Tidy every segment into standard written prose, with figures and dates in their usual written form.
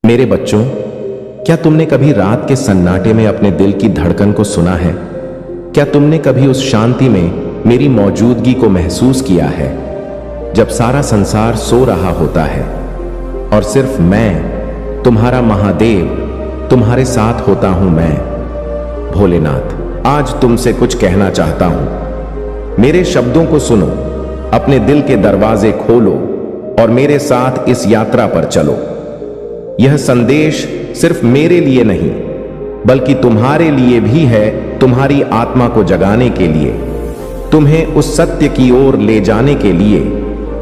मेरे बच्चों, क्या तुमने कभी रात के सन्नाटे में अपने दिल की धड़कन को सुना है? क्या तुमने कभी उस शांति में मेरी मौजूदगी को महसूस किया है, जब सारा संसार सो रहा होता है और सिर्फ मैं, तुम्हारा महादेव, तुम्हारे साथ होता हूं? मैं भोलेनाथ आज तुमसे कुछ कहना चाहता हूं। मेरे शब्दों को सुनो, अपने दिल के दरवाजे खोलो और मेरे साथ इस यात्रा पर चलो। यह संदेश सिर्फ मेरे लिए नहीं, बल्कि तुम्हारे लिए भी है, तुम्हारी आत्मा को जगाने के लिए, तुम्हें उस सत्य की ओर ले जाने के लिए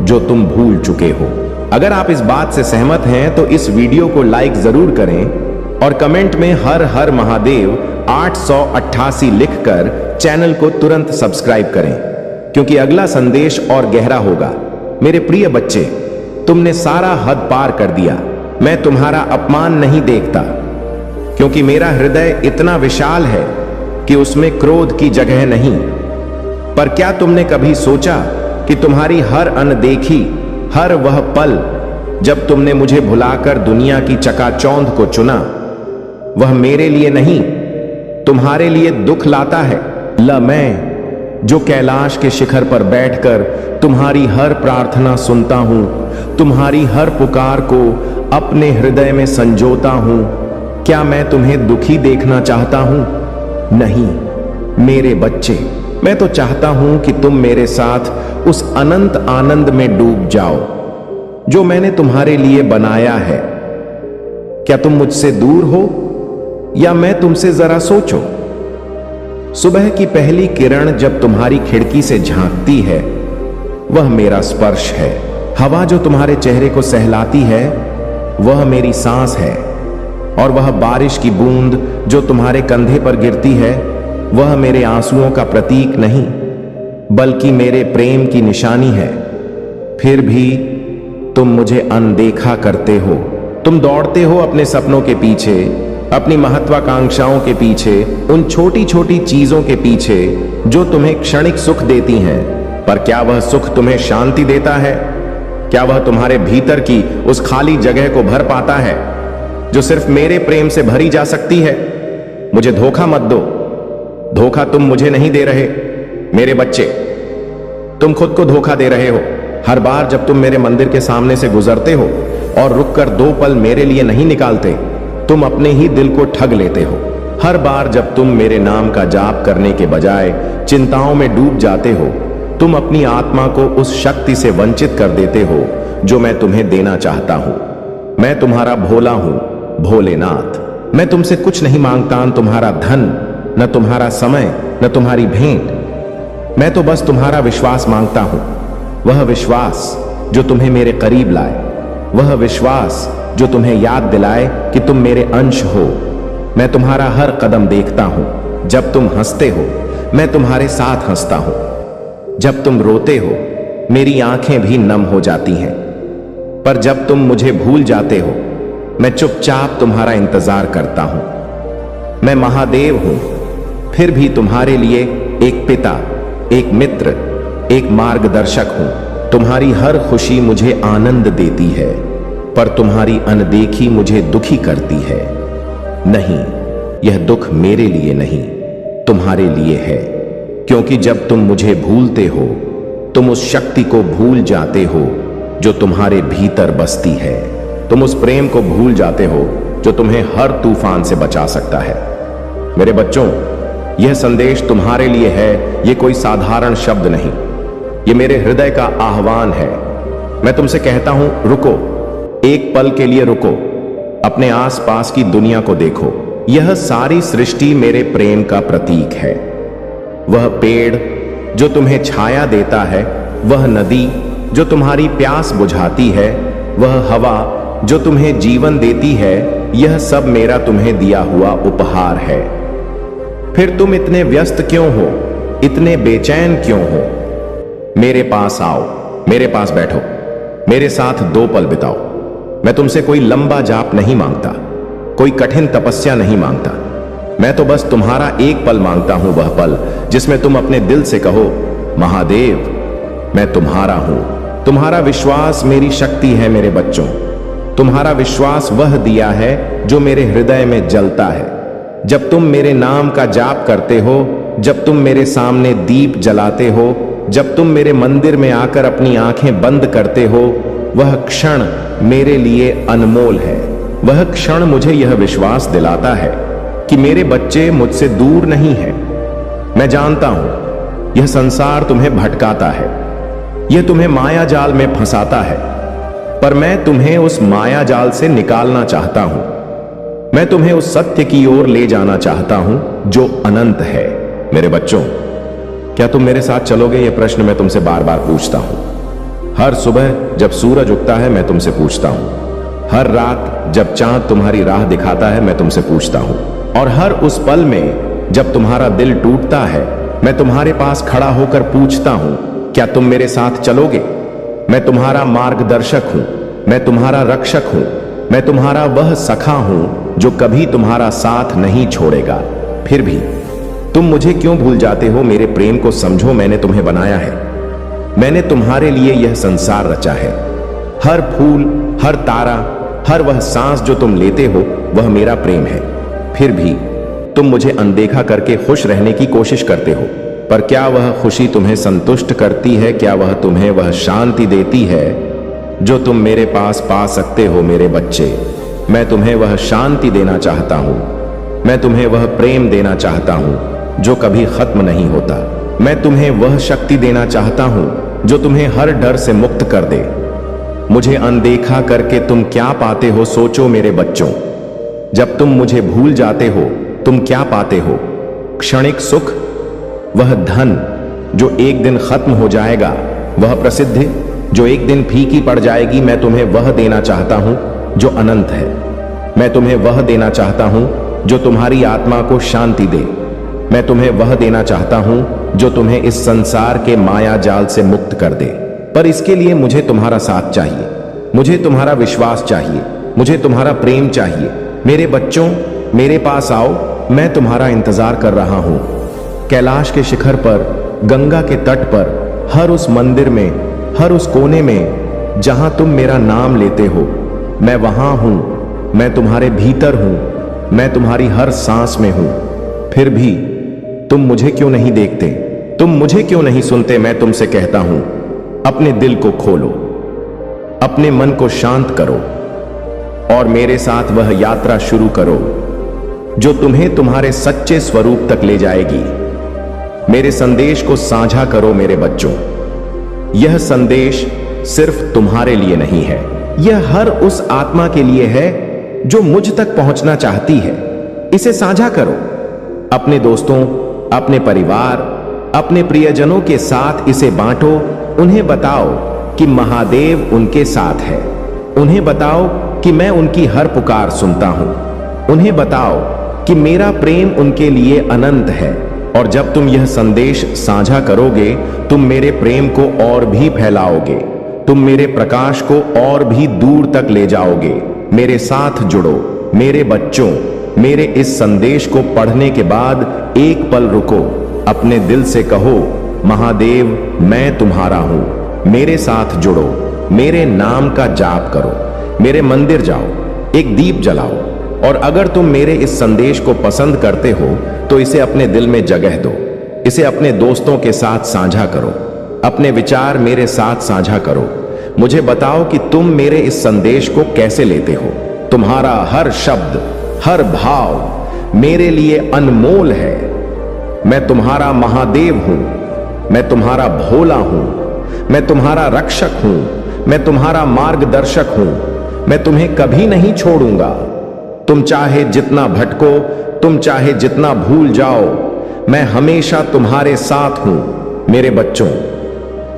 जो तुम भूल चुके हो। अगर आप इस बात से सहमत हैं तो इस वीडियो को लाइक जरूर करें और कमेंट में हर हर महादेव 888 लिखकर चैनल को तुरंत सब्सक्राइब करें, क्योंकि अगला संदेश और गहरा होगा। मेरे प्रिय बच्चे, तुमने सारा हद पार कर दिया। मैं तुम्हारा अपमान नहीं देखता, क्योंकि मेरा हृदय इतना विशाल है कि उसमें क्रोध की जगह नहीं। पर क्या तुमने कभी सोचा कि तुम्हारी हर अनदेखी, हर वह पल जब तुमने मुझे भुलाकर दुनिया की चकाचौंध को चुना, वह मेरे लिए नहीं, तुम्हारे लिए दुख लाता है? मैं जो कैलाश के शिखर पर बैठकर तुम्हारी हर प्रार्थना सुनता हूं, तुम्हारी हर पुकार को अपने हृदय में संजोता हूं, क्या मैं तुम्हें दुखी देखना चाहता हूं? नहीं मेरे बच्चे, मैं तो चाहता हूं कि तुम मेरे साथ उस अनंत आनंद में डूब जाओ जो मैंने तुम्हारे लिए बनाया है। क्या तुम मुझसे दूर हो या मैं तुमसे जरा सोचो। सुबह की पहली किरण जब तुम्हारी खिड़की से झांकती है, वह मेरा स्पर्श है। हवा जो तुम्हारे चेहरे को सहलाती है, वह मेरी सांस है। और वह बारिश की बूंद जो तुम्हारे कंधे पर गिरती है, वह मेरे आंसुओं का प्रतीक नहीं, बल्कि मेरे प्रेम की निशानी है। फिर भी तुम मुझे अनदेखा करते हो। तुम दौड़ते हो अपने सपनों के पीछे, अपनी महत्वाकांक्षाओं के पीछे, उन छोटी छोटी चीजों के पीछे जो तुम्हें क्षणिक सुख देती हैं। पर क्या वह सुख तुम्हें शांति देता है? क्या वह तुम्हारे भीतर की उस खाली जगह को भर पाता है जो सिर्फ मेरे प्रेम से भरी जा सकती है? मुझे धोखा मत दो। धोखा तुम मुझे नहीं दे रहे मेरे बच्चे, तुम खुद को धोखा दे रहे हो। हर बार जब तुम मेरे मंदिर के सामने से गुजरते हो और रुककर 2 पल मेरे लिए नहीं निकालते, तुम अपने ही दिल को ठग लेते हो। हर बार जब तुम मेरे नाम का जाप करने के बजाय चिंताओं में डूब जाते हो, तुम अपनी आत्मा को उस शक्ति से वंचित कर देते हो जो मैं तुम्हें देना चाहता हूं। मैं तुम्हारा भोला हूं, भोलेनाथ। मैं तुमसे कुछ नहीं मांगता, न तुम्हारा धन, न तुम्हारा समय, न तुम्हारी भेंट। मैं तो बस तुम्हारा विश्वास मांगता हूं। वह विश्वास जो तुम्हें मेरे करीब लाए, वह विश्वास जो तुम्हें याद दिलाए कि तुम मेरे अंश हो। मैं तुम्हारा हर कदम देखता हूं। जब तुम हंसते हो, मैं तुम्हारे साथ हंसता हूं। जब तुम रोते हो, मेरी आंखें भी नम हो जाती हैं। पर जब तुम मुझे भूल जाते हो, मैं चुपचाप तुम्हारा इंतजार करता हूं। मैं महादेव हूं, फिर भी तुम्हारे लिए एक पिता, एक मित्र, एक मार्गदर्शक हूं। तुम्हारी हर खुशी मुझे आनंद देती है, पर तुम्हारी अनदेखी मुझे दुखी करती है। नहीं, यह दुख मेरे लिए नहीं, तुम्हारे लिए है, क्योंकि जब तुम मुझे भूलते हो, तुम उस शक्ति को भूल जाते हो जो तुम्हारे भीतर बसती है। तुम उस प्रेम को भूल जाते हो जो तुम्हें हर तूफान से बचा सकता है। मेरे बच्चों, यह संदेश तुम्हारे लिए है। यह कोई साधारण शब्द नहीं, यह मेरे हृदय का आह्वान है। मैं तुमसे कहता हूं, रुको, एक पल के लिए रुको। अपने आसपास की दुनिया को देखो। यह सारी सृष्टि मेरे प्रेम का प्रतीक है। वह पेड़ जो तुम्हें छाया देता है, वह नदी जो तुम्हारी प्यास बुझाती है, वह हवा जो तुम्हें जीवन देती है, यह सब मेरा तुम्हें दिया हुआ उपहार है। फिर तुम इतने व्यस्त क्यों हो? इतने बेचैन क्यों हो? मेरे पास आओ, मेरे पास बैठो, मेरे साथ 2 पल बिताओ। मैं तुमसे कोई लंबा जाप नहीं मांगता, कोई कठिन तपस्या नहीं मांगता। मैं तो बस तुम्हारा एक पल मांगता हूं, वह पल जिसमें तुम अपने दिल से कहो, महादेव, मैं तुम्हारा हूं। तुम्हारा विश्वास मेरी शक्ति है मेरे बच्चों। तुम्हारा विश्वास वह दिया है जो मेरे हृदय में जलता है। जब तुम मेरे नाम का जाप करते हो, जब तुम मेरे सामने दीप जलाते हो, जब तुम मेरे मंदिर में आकर अपनी आंखें बंद करते हो, वह क्षण मेरे लिए अनमोल है। वह क्षण मुझे यह विश्वास दिलाता है कि मेरे बच्चे मुझसे दूर नहीं हैं। मैं जानता हूं यह संसार तुम्हें भटकाता है, यह तुम्हें माया जाल में फंसाता है, पर मैं तुम्हें उस माया जाल से निकालना चाहता हूं। मैं तुम्हें उस सत्य की ओर ले जाना चाहता हूं जो अनंत है। मेरे बच्चों, क्या तुम मेरे साथ चलोगे? यह प्रश्न मैं तुमसे बार बार पूछता हूं। हर सुबह जब सूरज उगता है मैं तुमसे पूछता हूं। हर रात जब चांद तुम्हारी राह दिखाता है मैं तुमसे पूछता हूं। और हर उस पल में जब तुम्हारा दिल टूटता है मैं तुम्हारे पास खड़ा होकर पूछता हूं, क्या तुम मेरे साथ चलोगे? मैं तुम्हारा मार्गदर्शक हूं, मैं तुम्हारा रक्षक हूं, मैं तुम्हारा वह सखा हूं जो कभी तुम्हारा साथ नहीं छोड़ेगा। फिर भी तुम मुझे क्यों भूल जाते हो? मेरे प्रेम को समझो, मैंने तुम्हें बनाया है। मैंने तुम्हारे लिए यह संसार रचा है। हर फूल, हर तारा, हर वह सांस जो तुम लेते हो वह मेरा प्रेम है। फिर भी तुम मुझे अनदेखा करके खुश रहने की कोशिश करते हो। पर क्या वह खुशी तुम्हें संतुष्ट करती है? क्या वह तुम्हें वह शांति देती है जो तुम मेरे पास पा सकते हो? मेरे बच्चे, मैं तुम्हें वह शांति देना चाहता हूं। मैं तुम्हें वह प्रेम देना चाहता हूं जो कभी खत्म नहीं होता। मैं तुम्हें वह शक्ति देना चाहता हूं जो तुम्हें हर डर से मुक्त कर दे। मुझे अनदेखा करके तुम क्या पाते हो? सोचो मेरे बच्चों, जब तुम मुझे भूल जाते हो तुम क्या पाते हो? क्षणिक सुख, वह धन जो एक दिन खत्म हो जाएगा, वह प्रसिद्धि जो एक दिन फीकी पड़ जाएगी। मैं तुम्हें वह देना चाहता हूं जो अनंत है। मैं तुम्हें वह देना चाहता हूं जो तुम्हारी आत्मा को शांति दे। मैं तुम्हें वह देना चाहता हूं जो तुम्हें इस संसार के माया जाल से मुक्त कर दे। पर इसके लिए मुझे तुम्हारा साथ चाहिए, मुझे तुम्हारा विश्वास चाहिए, मुझे तुम्हारा प्रेम चाहिए। मेरे बच्चों, मेरे पास आओ, मैं तुम्हारा इंतजार कर रहा हूं। कैलाश के शिखर पर, गंगा के तट पर, हर उस मंदिर में, हर उस कोने में जहां तुम मेरा नाम लेते हो, मैं वहां हूं। मैं तुम्हारे भीतर हूं, मैं तुम्हारी हर सांस में हूं। फिर भी तुम मुझे क्यों नहीं देखते? तुम मुझे क्यों नहीं सुनते? मैं तुमसे कहता हूं, अपने दिल को खोलो, अपने मन को शांत करो और मेरे साथ वह यात्रा शुरू करो जो तुम्हें तुम्हारे सच्चे स्वरूप तक ले जाएगी। मेरे संदेश को साझा करो मेरे बच्चों। यह संदेश सिर्फ तुम्हारे लिए नहीं है, यह हर उस आत्मा के लिए है जो मुझ तक पहुंचना चाहती है। इसे साझा करो अपने दोस्तों, अपने परिवार, अपने प्रियजनों के साथ इसे बांटो। उन्हें बताओ कि महादेव उनके साथ है। उन्हें बताओ कि मैं उनकी हर पुकार सुनता हूं। उन्हें बताओ कि मेरा प्रेम उनके लिए अनंत है। और जब तुम यह संदेश साझा करोगे, तुम मेरे प्रेम को और भी फैलाओगे, तुम मेरे प्रकाश को और भी दूर तक ले जाओगे। मेरे साथ जुड़ो मेरे बच्चों। मेरे इस संदेश को पढ़ने के बाद एक पल रुको, अपने दिल से कहो, महादेव मैं तुम्हारा हूं। मेरे साथ जुड़ो, मेरे नाम का जाप करो, मेरे मंदिर जाओ, एक दीप जलाओ। और अगर तुम मेरे इस संदेश को पसंद करते हो तो इसे अपने दिल में जगह दो, इसे अपने दोस्तों के साथ साझा करो, अपने विचार मेरे साथ साझा करो। मुझे बताओ कि तुम मेरे इस संदेश को कैसे लेते हो। तुम्हारा हर शब्द, हर भाव मेरे लिए अनमोल है। मैं तुम्हारा महादेव हूं, मैं तुम्हारा भोला हूं, मैं तुम्हारा रक्षक हूं, मैं तुम्हारा मार्गदर्शक हूं। मैं तुम्हें कभी नहीं छोड़ूंगा। तुम चाहे जितना भटको, तुम चाहे जितना भूल जाओ, मैं हमेशा तुम्हारे साथ हूं। मेरे बच्चों,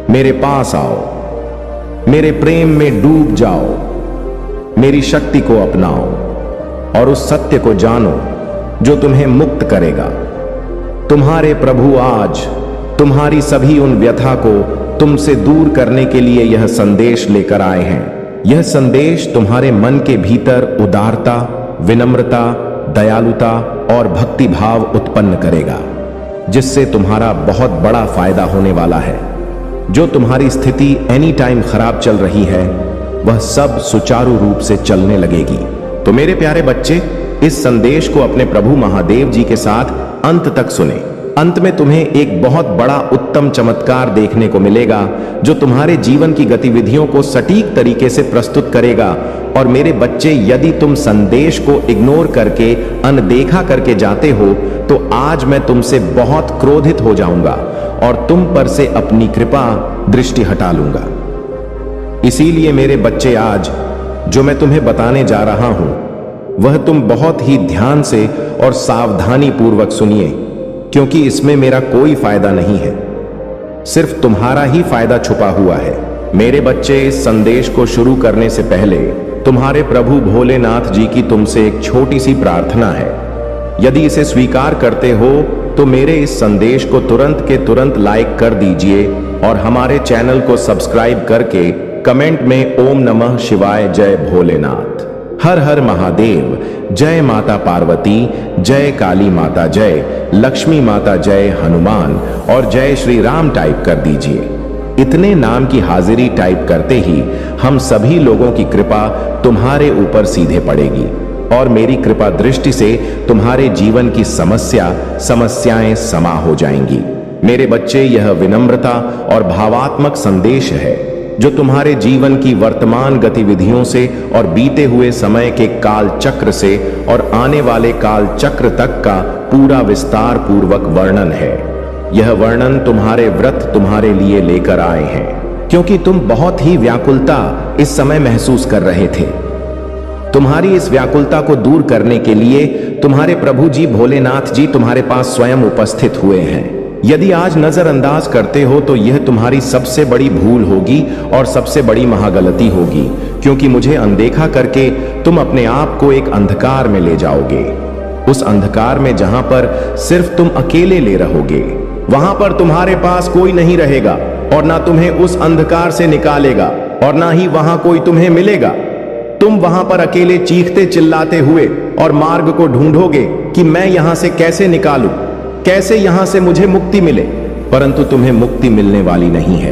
मेरे पास आओ, मेरे प्रेम में डूब जाओ, मेरी शक्ति को अपनाओ और उस सत्य को जानो जो तुम्हें मुक्त करेगा। तुम्हारे प्रभु आज तुम्हारी सभी उन व्यथा को तुमसे दूर करने के लिए यह संदेश लेकर आए हैं। यह संदेश तुम्हारे मन के भीतर उदारता, विनम्रता, दयालुता और भक्ति भाव उत्पन्न करेगा, जिससे तुम्हारा बहुत बड़ा फायदा होने वाला है। जो तुम्हारी स्थिति एनी टाइम खराब चल रही है, वह सब सुचारू रूप से चलने लगेगी। तो मेरे प्यारे बच्चे, इस संदेश को अपने प्रभु महादेव जी के साथ अंत तक सुने। अंत में तुम्हें एक बहुत बड़ा उत्तम चमत्कार देखने को मिलेगा जो तुम्हारे जीवन की गतिविधियों को सटीक तरीके से प्रस्तुत करेगा। और मेरे बच्चे, यदि तुम संदेश को इग्नोर करके, अनदेखा करके जाते हो तो आज मैं तुमसे बहुत क्रोधित हो जाऊंगा और तुम पर से अपनी कृपा दृष्टि हटा लूंगा। इसीलिए मेरे बच्चे, आज जो मैं तुम्हें बताने जा रहा हूं वह तुम बहुत ही ध्यान से और सावधानी पूर्वक सुनिए, क्योंकि इसमें मेरा कोई फायदा नहीं है, सिर्फ तुम्हारा ही फायदा छुपा हुआ है। मेरे बच्चे, इस संदेश को शुरू करने से पहले तुम्हारे प्रभु भोलेनाथ जी की तुमसे एक छोटी सी प्रार्थना है। यदि इसे स्वीकार करते हो तो मेरे इस संदेश को तुरंत के तुरंत लाइक कर दीजिए और हमारे चैनल को सब्सक्राइब करके कमेंट में ओम नमः शिवाय, जय भोलेनाथ, हर हर महादेव, जय माता पार्वती, जय काली माता, जय लक्ष्मी माता, जय हनुमान और जय श्री राम टाइप कर दीजिए। इतने नाम की हाजिरी टाइप करते ही हम सभी लोगों की कृपा तुम्हारे ऊपर सीधे पड़ेगी और मेरी कृपा दृष्टि से तुम्हारे जीवन की समस्याएं समा हो जाएंगी। मेरे बच्चे, यह विनम्रता और भावात्मक संदेश है जो तुम्हारे जीवन की वर्तमान गतिविधियों से और बीते हुए समय के काल चक्र से और आने वाले काल चक्र तक का पूरा विस्तार पूर्वक वर्णन है। यह वर्णन तुम्हारे व्रत तुम्हारे लिए लेकर आए हैं, क्योंकि तुम बहुत ही व्याकुलता इस समय महसूस कर रहे थे। तुम्हारी इस व्याकुलता को दूर करने के लिए तुम्हारे प्रभु जी भोलेनाथ जी तुम्हारे पास स्वयं उपस्थित हुए हैं। यदि आज नजरअंदाज करते हो तो यह तुम्हारी सबसे बड़ी भूल होगी और सबसे बड़ी महागलती होगी, क्योंकि मुझे अनदेखा करके तुम अपने आप को एक अंधकार में ले जाओगे। उस अंधकार में जहां पर सिर्फ तुम अकेले ले रहोगे, वहां पर तुम्हारे पास कोई नहीं रहेगा और ना तुम्हें उस अंधकार से निकालेगा और ना ही वहां कोई तुम्हें मिलेगा। तुम वहां पर अकेले चीखते चिल्लाते हुए और मार्ग को ढूंढोगे कि मैं यहां से कैसे निकालूं, कैसे यहां से मुझे मुक्ति मिले। परंतु तुम्हें मुक्ति मिलने वाली नहीं है,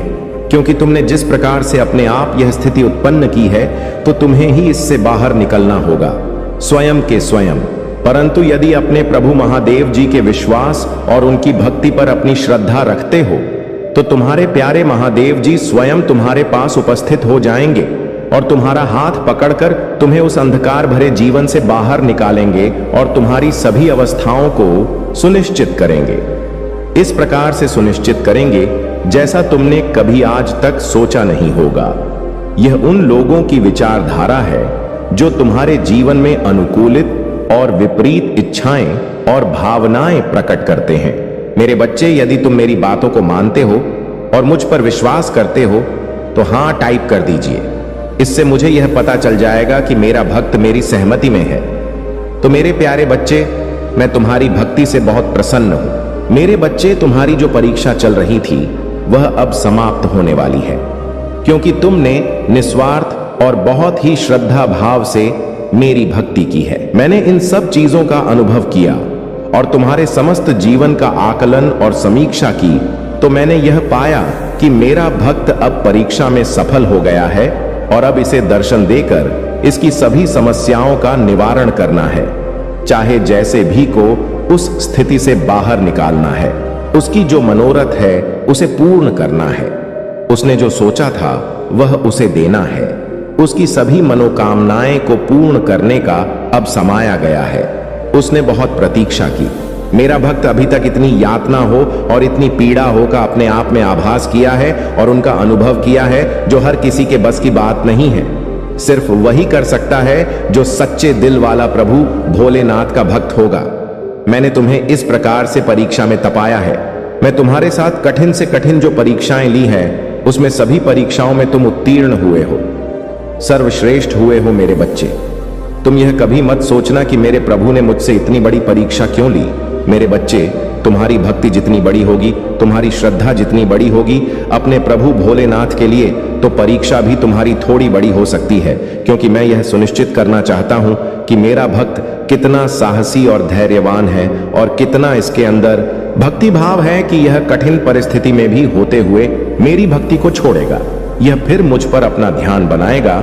क्योंकि तुमने जिस प्रकार से अपने आप यह स्थिति उत्पन्न की है तो तुम्हें ही इससे बाहर निकलना होगा, स्वयं के स्वयं। परंतु यदि अपने प्रभु महादेव जी के विश्वास और उनकी भक्ति पर अपनी श्रद्धा रखते हो तो तुम्हारे प्यारे महादेव जी स्वयं तुम्हारे पास उपस्थित हो जाएंगे और तुम्हारा हाथ पकड़कर तुम्हें उस अंधकार भरे जीवन से बाहर निकालेंगे और तुम्हारी सभी अवस्थाओं को सुनिश्चित करेंगे। इस प्रकार से सुनिश्चित करेंगे जैसा तुमने कभी आज तक सोचा नहीं होगा। यह उन लोगों की विचारधारा है जो तुम्हारे जीवन में अनुकूलित और विपरीत इच्छाएं और भावनाएं प्रकट करते हैं। मेरे बच्चे, यदि तुम मेरी बातों को मानते हो और मुझ पर विश्वास करते हो तो हां टाइप कर दीजिए। इससे मुझे यह पता चल जाएगा कि मेरा भक्त मेरी सहमति में है। तो मेरे प्यारे बच्चे, मैं तुम्हारी भक्ति से बहुत प्रसन्न हूं। मेरे बच्चे, तुम्हारी जो परीक्षा चल रही थी वह अब समाप्त होने वाली है, क्योंकि तुमने निस्वार्थ और बहुत ही श्रद्धा भाव से मेरी भक्ति की है। मैंने इन सब चीजों का अनुभव किया और तुम्हारे समस्त जीवन का आकलन और समीक्षा की तो मैंने यह पाया कि मेरा भक्त अब परीक्षा में सफल हो गया है और अब इसे दर्शन देकर इसकी सभी समस्याओं का निवारण करना है। चाहे जैसे भी को उस स्थिति से बाहर निकालना है, उसकी जो मनोरथ है उसे पूर्ण करना है। उसने जो सोचा था वह उसे देना है। उसकी सभी मनोकामनाएं को पूर्ण करने का अब समय आ गया है। उसने बहुत प्रतीक्षा की। मेरा भक्त अभी तक इतनी यातना हो और इतनी पीड़ा हो का अपने आप में आभास किया है और उनका अनुभव किया है, जो हर किसी के बस की बात नहीं है। सिर्फ वही कर सकता है जो सच्चे दिल वाला प्रभु भोलेनाथ का भक्त होगा। मैंने तुम्हें इस प्रकार से परीक्षा में तपाया है। मैं तुम्हारे साथ कठिन से कठिन जो परीक्षाएं ली हैं उसमें सभी परीक्षाओं में तुम उत्तीर्ण हुए हो, सर्वश्रेष्ठ हुए हो। मेरे बच्चे, तुम यह कभी मत सोचना कि मेरे प्रभु ने मुझसे इतनी बड़ी परीक्षा क्यों ली। मेरे बच्चे, तुम्हारी भक्ति जितनी बड़ी होगी, तुम्हारी श्रद्धा जितनी बड़ी होगी अपने प्रभु भोलेनाथ के लिए, तो परीक्षा भी तुम्हारी थोड़ी बड़ी हो सकती है, क्योंकि मैं यह सुनिश्चित करना चाहता हूं कि मेरा भक्त कितना साहसी और धैर्यवान है और कितना इसके अंदर भक्ति भाव है कि यह कठिन परिस्थिति में भी होते हुए मेरी भक्ति को छोड़ेगा। यह फिर मुझ पर अपना ध्यान बनाएगा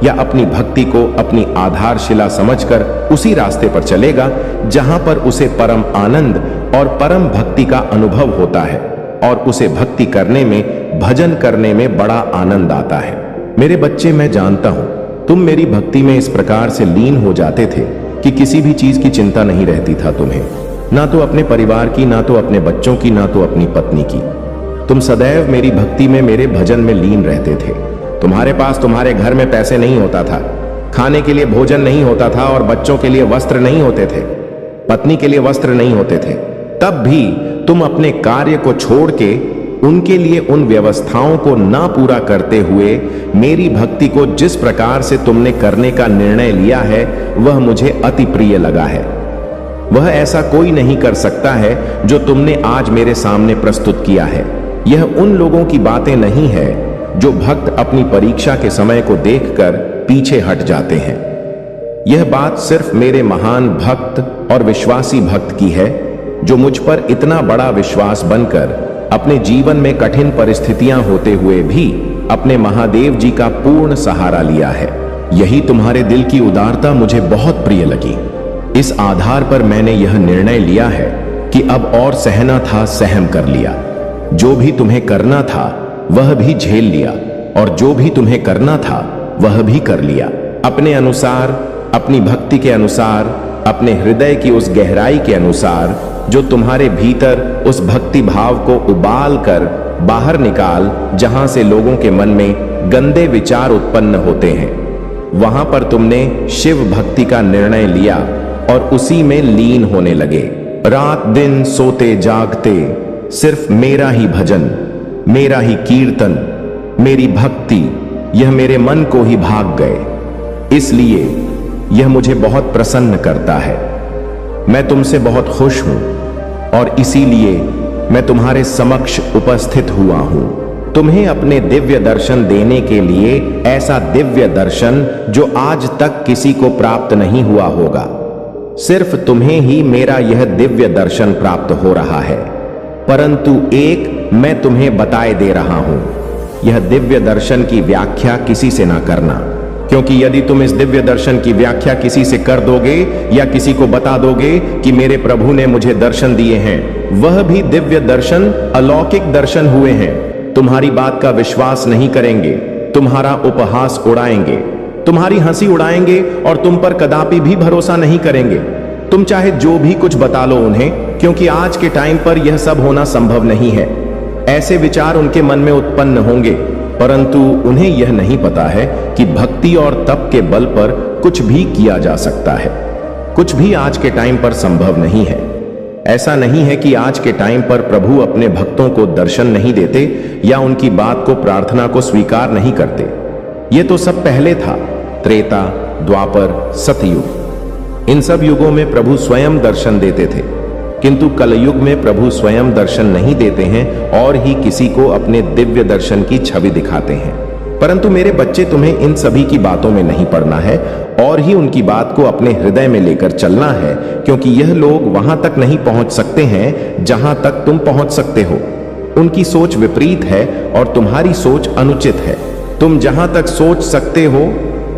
या अपनी भक्ति को अपनी आधारशिला समझकर उसी रास्ते पर चलेगा जहां पर उसे परम आनंद और परम भक्ति का अनुभव होता है और उसे भक्ति करने में, भजन करने में बड़ा आनंद आता है। मेरे बच्चे, मैं जानता हूं तुम मेरी भक्ति में इस प्रकार से लीन हो जाते थे कि किसी भी चीज की चिंता नहीं रहती था तुम्हें, ना तो अपने परिवार की, ना तो अपने बच्चों की, ना तो अपनी पत्नी की। तुम सदैव मेरी भक्ति में, मेरे भजन में लीन रहते थे। तुम्हारे पास तुम्हारे घर में पैसे नहीं होता था, खाने के लिए भोजन नहीं होता था और बच्चों के लिए वस्त्र नहीं होते थे, पत्नी के लिए वस्त्र नहीं होते थे। तब भी तुम अपने कार्य को छोड़ के उनके लिए उन व्यवस्थाओं को ना पूरा करते हुए मेरी भक्ति को जिस प्रकार से तुमने करने का निर्णय लिया है वह मुझे अति प्रिय लगा है। वह ऐसा कोई नहीं कर सकता है जो तुमने आज मेरे सामने प्रस्तुत किया है। यह उन लोगों की बातें नहीं है जो भक्त अपनी परीक्षा के समय को देखकर पीछे हट जाते हैं। यह बात सिर्फ मेरे महान भक्त और विश्वासी भक्त की है जो मुझ पर इतना बड़ा विश्वास बनकर अपने जीवन में कठिन परिस्थितियां होते हुए भी अपने महादेव जी का पूर्ण सहारा लिया है। यही तुम्हारे दिल की उदारता मुझे बहुत प्रिय लगी। इस आधार पर मैंने यह निर्णय लिया है कि अब और सहना था सहम कर लिया, जो भी तुम्हें करना था वह भी झेल लिया और जो भी तुम्हें करना था वह भी कर लिया। अपने अनुसार, अपनी भक्ति के अनुसार, अपने हृदय की उस गहराई के अनुसार जो तुम्हारे भीतर उस भक्ति भाव को उबाल कर बाहर निकाल, जहां से लोगों के मन में गंदे विचार उत्पन्न होते हैं। वहां पर तुमने शिव भक्ति का निर्णय लिया और उसी में लीन होने लगे। रात दिन सोते जागते सिर्फ मेरा ही भजन, मेरा ही कीर्तन, मेरी भक्ति, यह मेरे मन को ही भाग गए। इसलिए यह मुझे बहुत प्रसन्न करता है। मैं तुमसे बहुत खुश हूं और इसीलिए मैं तुम्हारे समक्ष उपस्थित हुआ हूं, तुम्हें अपने दिव्य दर्शन देने के लिए। ऐसा दिव्य दर्शन जो आज तक किसी को प्राप्त नहीं हुआ होगा। सिर्फ तुम्हें ही मेरा यह दिव्य दर्शन प्राप्त हो रहा है। परंतु एक मैं तुम्हें बताए दे रहा हूं, यह दिव्य दर्शन की व्याख्या किसी से ना करना, क्योंकि यदि तुम इस दिव्य दर्शन की व्याख्या किसी से कर दोगे या किसी को बता दोगे कि मेरे प्रभु ने मुझे दर्शन दिए हैं, वह भी दिव्य दर्शन अलौकिक दर्शन हुए हैं, तुम्हारी बात का विश्वास नहीं करेंगे, तुम्हारा उपहास उड़ाएंगे, तुम्हारी हंसी उड़ाएंगे और तुम पर कदापि भी भरोसा नहीं करेंगे। तुम चाहे जो भी कुछ बता लो उन्हें, क्योंकि आज के टाइम पर यह सब होना संभव नहीं है। ऐसे विचार उनके मन में उत्पन्न होंगे, परंतु उन्हें यह नहीं पता है कि भक्ति और तप के बल पर कुछ भी किया जा सकता है। कुछ भी आज के टाइम पर संभव नहीं है। ऐसा नहीं है कि आज के टाइम पर प्रभु अपने भक्तों को दर्शन नहीं देते या उनकी बात को, प्रार्थना को स्वीकार नहीं करते। यह तो सब पहले था, त्रेता, द्वापर, सतयुग। इन सब युगों में प्रभु स्वयं दर्शन देते थे, किंतु कलयुग में प्रभु स्वयं दर्शन नहीं देते हैं और ही किसी को अपने दिव्य दर्शन की छवि दिखाते हैं। परंतु मेरे बच्चे, तुम्हें इन सभी की बातों में नहीं पड़ना है और ही उनकी बात को अपने हृदय में लेकर चलना है, क्योंकि यह लोग वहां तक नहीं पहुंच सकते हैं जहां तक तुम पहुंच सकते हो। उनकी सोच विपरीत है और तुम्हारी सोच अनुचित है। तुम जहां तक सोच सकते हो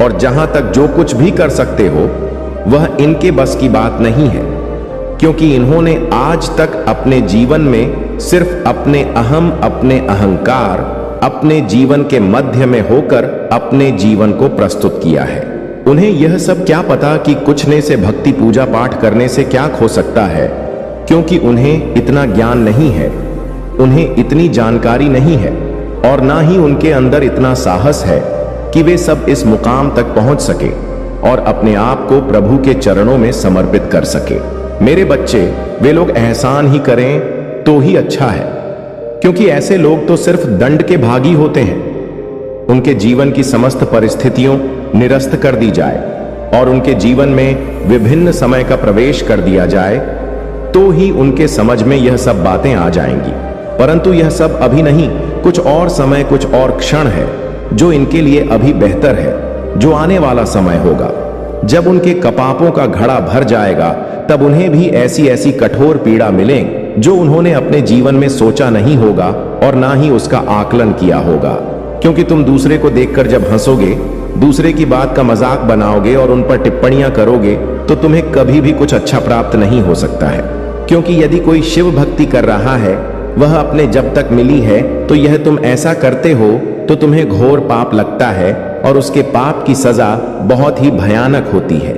और जहां तक जो कुछ भी कर सकते हो वह इनके बस की बात नहीं है, क्योंकि इन्होंने आज तक अपने जीवन में सिर्फ अपने अहम, अपने अहंकार, अपने जीवन के मध्य में होकर अपने जीवन को प्रस्तुत किया है। उन्हें यह सब क्या पता कि कुछ ने से भक्ति पूजा पाठ करने से क्या खो सकता है, क्योंकि उन्हें इतना ज्ञान नहीं है, उन्हें इतनी जानकारी नहीं है और ना ही उनके अंदर इतना साहस है कि वे सब इस मुकाम तक पहुंच सके और अपने आप को प्रभु के चरणों में समर्पित कर सके। मेरे बच्चे, वे लोग एहसान ही करें तो ही अच्छा है, क्योंकि ऐसे लोग तो सिर्फ दंड के भागी होते हैं। उनके जीवन की समस्त परिस्थितियों निरस्त कर दी जाए और उनके जीवन में विभिन्न समय का प्रवेश कर दिया जाए तो ही उनके समझ में यह सब बातें आ जाएंगी। परंतु यह सब अभी नहीं, कुछ और समय, कुछ और क्षण है जो इनके लिए अभी बेहतर है। जो आने वाला समय होगा, जब उनके कपापों का घड़ा भर जाएगा, तब उन्हें भी ऐसी ऐसी कठोर पीड़ा मिलेंगी जो उन्होंने अपने जीवन में सोचा नहीं होगा और ना ही उसका आकलन किया होगा। क्योंकि तुम दूसरे को देखकर जब हंसोगे दूसरे की बात का मजाक बनाओगे और उन पर टिप्पणियां करोगे तो तुम्हें कभी भी कुछ अच्छा प्राप्त नहीं हो सकता है। क्योंकि यदि कोई शिव भक्ति कर रहा है, वह अपने जब तक मिली है, तो यह तुम ऐसा करते हो तो तुम्हें घोर पाप लगता है और उसके पाप की सजा बहुत ही भयानक होती है।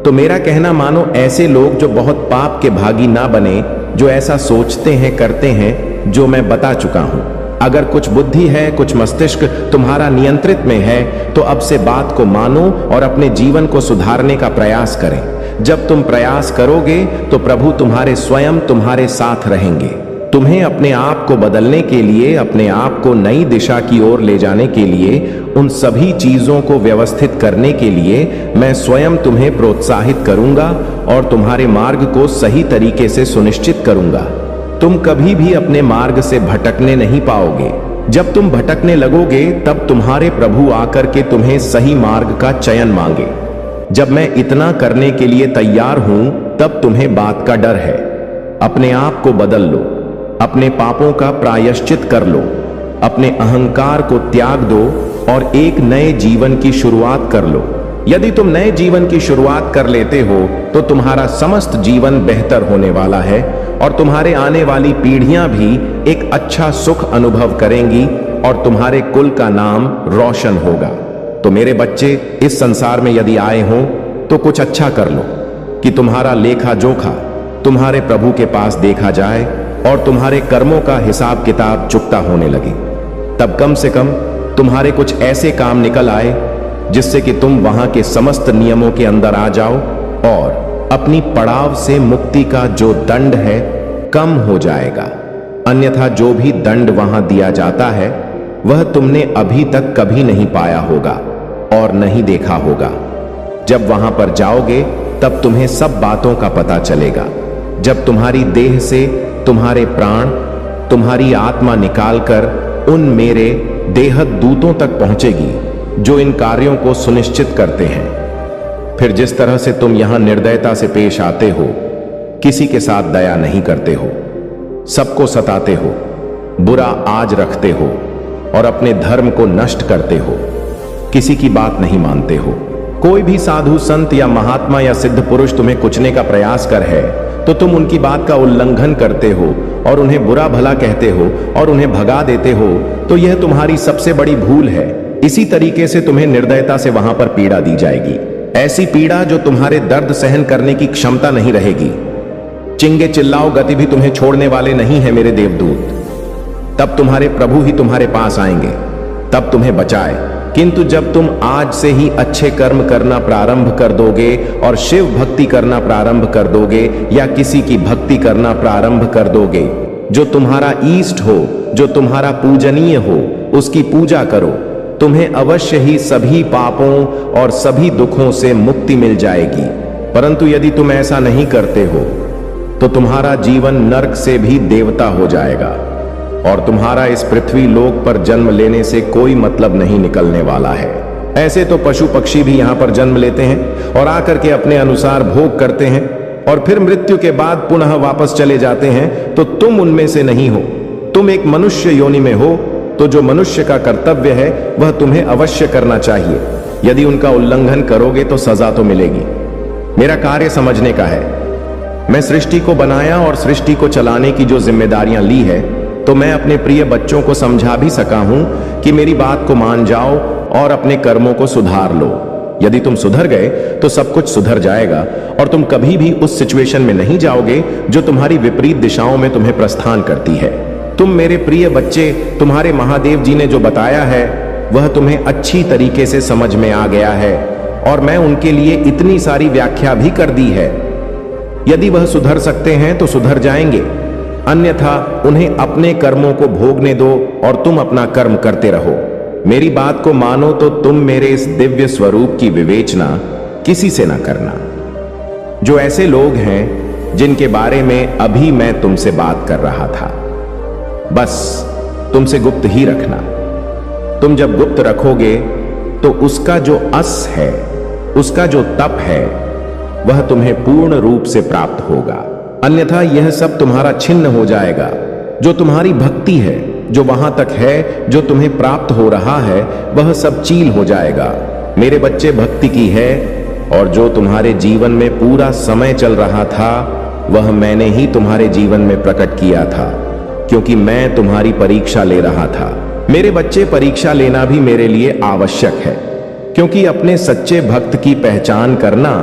तो मेरा कहना मानो ऐसे लोग जो बहुत पाप के भागी ना बने, जो ऐसा सोचते हैं करते हैं जो मैं बता चुका हूं। अगर कुछ बुद्धि है, कुछ मस्तिष्क तुम्हारा नियंत्रित में है, तो अब से बात को मानो और अपने जीवन को सुधारने का प्रयास करें। जब तुम प्रयास करोगे तो प्रभु तुम्हारे स्वयं तुम्हारे साथ रहेंगे। तुम्हें अपने आप को बदलने के लिए, अपने आप को नई दिशा की ओर ले जाने के लिए, उन सभी चीजों को व्यवस्थित करने के लिए मैं स्वयं तुम्हें प्रोत्साहित करूंगा और तुम्हारे मार्ग को सही तरीके से सुनिश्चित करूंगा। तुम कभी भी अपने मार्ग से भटकने नहीं पाओगे। जब तुम भटकने लगोगे तब तुम्हारे प्रभु आकर के तुम्हें सही मार्ग का चयन मांगे। जब मैं इतना करने के लिए तैयार हूं तब तुम्हें बात का डर है। अपने आप को बदल लो, अपने पापों का प्रायश्चित कर लो, अपने अहंकार को त्याग दो और एक नए जीवन की शुरुआत कर लो। यदि तुम नए जीवन की शुरुआत कर लेते हो तो तुम्हारा समस्त जीवन बेहतर होने वाला है और तुम्हारे आने वाली पीढ़ियां भी एक अच्छा सुख अनुभव करेंगी और तुम्हारे कुल का नाम रोशन होगा। तो मेरे बच्चे, इस संसार में यदि आए हो तो कुछ अच्छा कर लो कि तुम्हारा लेखा जोखा तुम्हारे प्रभु के पास देखा जाए और तुम्हारे कर्मों का हिसाब किताब चुकता होने लगे। तब कम से कम तुम्हारे कुछ ऐसे काम निकल आए जिससे कि तुम वहां के समस्त नियमों के अंदर आ जाओ और अपनी पड़ाव से मुक्ति का जो दंड है कम हो जाएगा। अन्यथा जो भी दंड वहां दिया जाता है वह तुमने अभी तक कभी नहीं पाया होगा और नहीं देखा होगा। जब वहां पर जाओगे तब तुम्हें सब बातों का पता चलेगा। जब तुम्हारी देह से तुम्हारे प्राण, तुम्हारी आत्मा निकालकर उन मेरे देहत दूतों तक पहुंचेगी जो इन कार्यों को सुनिश्चित करते हैं। फिर जिस तरह से तुम यहां निर्दयता से पेश आते हो, किसी के साथ दया नहीं करते हो, सबको सताते हो, बुरा आज रखते हो और अपने धर्म को नष्ट करते हो, किसी की बात नहीं मानते हो। कोई भी साधु संत या महात्मा या सिद्ध पुरुष तुम्हें कुचने का प्रयास कर है तो तुम उनकी बात का उल्लंघन करते हो और उन्हें बुरा भला कहते हो और उन्हें भगा देते हो, तो यह तुम्हारी सबसे बड़ी भूल है। इसी तरीके से तुम्हें निर्दयता से वहां पर पीड़ा दी जाएगी, ऐसी पीड़ा जो तुम्हारे दर्द सहन करने की क्षमता नहीं रहेगी। चिंगे चिल्लाओ गति भी तुम्हें छोड़ने वाले नहीं है मेरे देवदूत। तब तुम्हारे प्रभु ही तुम्हारे पास आएंगे, तब तुम्हें बचाए। किंतु जब तुम आज से ही अच्छे कर्म करना प्रारंभ कर दोगे और शिव भक्ति करना प्रारंभ कर दोगे या किसी की भक्ति करना प्रारंभ कर दोगे, जो तुम्हारा ईष्ट हो, जो तुम्हारा पूजनीय हो, उसकी पूजा करो, तुम्हें अवश्य ही सभी पापों और सभी दुखों से मुक्ति मिल जाएगी। परंतु यदि तुम ऐसा नहीं करते हो तो तुम्हारा जीवन नरक से भी देवता हो जाएगा और तुम्हारा इस पृथ्वी लोक पर जन्म लेने से कोई मतलब नहीं निकलने वाला है। ऐसे तो पशु पक्षी भी यहाँ पर जन्म लेते हैं और आकर के अपने अनुसार भोग करते हैं और फिर मृत्यु के बाद पुनः वापस चले जाते हैं, तो तुम उनमें से नहीं हो। तुम एक मनुष्य योनि में हो, तो जो मनुष्य का कर्तव्य है वह तुम्हें अवश्य करना चाहिए। यदि उनका उल्लंघन करोगे तो सजा तो मिलेगी। मेरा कार्य समझने का है। मैं सृष्टि को बनाया और सृष्टि को चलाने की जो जिम्मेदारियां ली है, तो मैं अपने प्रिय बच्चों को समझा भी सका हूं कि मेरी बात को मान जाओ और अपने कर्मों को सुधार लो। यदि तुम सुधर गए तो सब कुछ सुधर जाएगा और तुम कभी भी उस सिचुएशन में नहीं जाओगे जो तुम्हारी विपरीत दिशाओं में तुम्हें प्रस्थान करती है। तुम मेरे प्रिय बच्चे, तुम्हारे महादेव जी ने जो बताया है वह तुम्हें अच्छी तरीके से समझ में आ गया है और मैं उनके लिए इतनी सारी व्याख्या भी कर दी है। यदि वह सुधर सकते हैं तो सुधर जाएंगे, अन्यथा उन्हें अपने कर्मों को भोगने दो और तुम अपना कर्म करते रहो। मेरी बात को मानो तो तुम मेरे इस दिव्य स्वरूप की विवेचना किसी से ना करना। जो ऐसे लोग हैं जिनके बारे में अभी मैं तुमसे बात कर रहा था, बस तुमसे गुप्त ही रखना। तुम जब गुप्त रखोगे तो उसका जो अस है, उसका जो तप है, वह तुम्हें पूर्ण रूप से प्राप्त होगा। अन्यथा यह सब तुम्हारा छिन्न हो जाएगा। जो तुम्हारी भक्ति है, जो वहां तक है, जो तुम्हें प्राप्त हो रहा है, वह सब चील हो जाएगा मेरे बच्चे, भक्ति की है, और जो तुम्हारे जीवन में पूरा समय चल रहा था वह मैंने ही तुम्हारे जीवन में प्रकट किया था, क्योंकि मैं तुम्हारी परीक्षा ले रहा था। मेरे बच्चे, परीक्षा लेना भी मेरे लिए आवश्यक है, क्योंकि अपने सच्चे भक्त की पहचान करना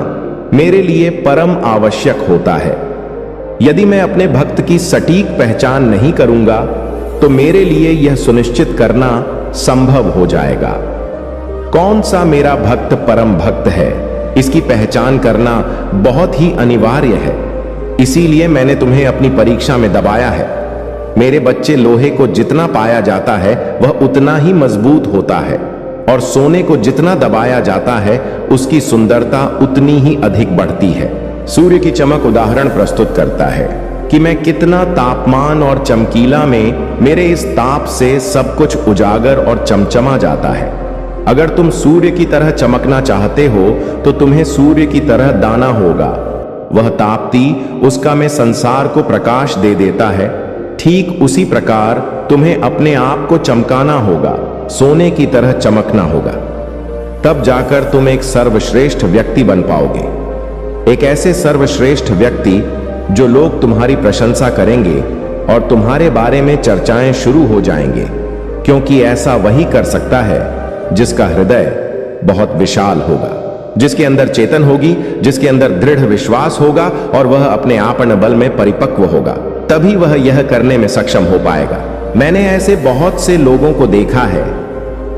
मेरे लिए परम आवश्यक होता है। यदि मैं अपने भक्त की सटीक पहचान नहीं करूंगा तो मेरे लिए यह सुनिश्चित करना संभव हो जाएगा। कौन सा मेरा भक्त परम भक्त है, इसकी पहचान करना बहुत ही अनिवार्य है। इसीलिए मैंने तुम्हें अपनी परीक्षा में दबाया है। मेरे बच्चे, लोहे को जितना पाया जाता है वह उतना ही मजबूत होता है, और सोने को जितना दबाया जाता है उसकी सुंदरता उतनी ही अधिक बढ़ती है। सूर्य की चमक उदाहरण प्रस्तुत करता है कि मैं कितना तापमान और चमकीला में मेरे इस ताप से सब कुछ उजागर और चमचमा जाता है। अगर तुम सूर्य की तरह चमकना चाहते हो तो तुम्हें सूर्य की तरह दाना होगा। वह ताप्ती, उसका मैं संसार को प्रकाश दे देता है। ठीक उसी प्रकार तुम्हें अपने आप को चमकाना होगा, सोने की तरह चमकना होगा। तब जाकर तुम एक सर्वश्रेष्ठ व्यक्ति बन पाओगे। एक ऐसे सर्वश्रेष्ठ व्यक्ति जो लोग तुम्हारी प्रशंसा करेंगे और तुम्हारे बारे में चर्चाएं शुरू हो जाएंगे, क्योंकि ऐसा वही कर सकता है जिसका हृदय बहुत विशाल होगा, जिसके अंदर चेतन होगी, जिसके अंदर दृढ़ विश्वास होगा और वह अपने आपन बल में परिपक्व होगा। तभी वह यह करने में सक्षम हो पाएगा। मैंने ऐसे बहुत से लोगों को देखा है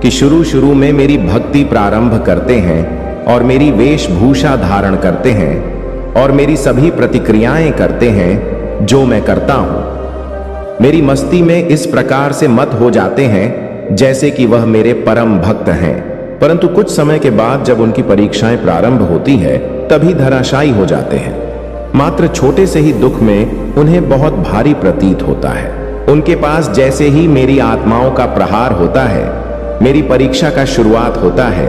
कि शुरू में मेरी भक्ति प्रारंभ करते हैं और मेरी वेशभूषा धारण करते हैं और मेरी सभी प्रतिक्रियाएं करते हैं जो मैं करता हूं। मेरी मस्ती में इस प्रकार से मत हो जाते हैं जैसे कि वह मेरे परम भक्त हैं, परंतु कुछ समय के बाद जब उनकी परीक्षाएं प्रारंभ होती है तभी धराशायी हो जाते हैं। मात्र छोटे से ही दुख में उन्हें बहुत भारी प्रतीत होता है। उनके पास जैसे ही मेरी आत्माओं का प्रहार होता है, मेरी परीक्षा का शुरुआत होता है,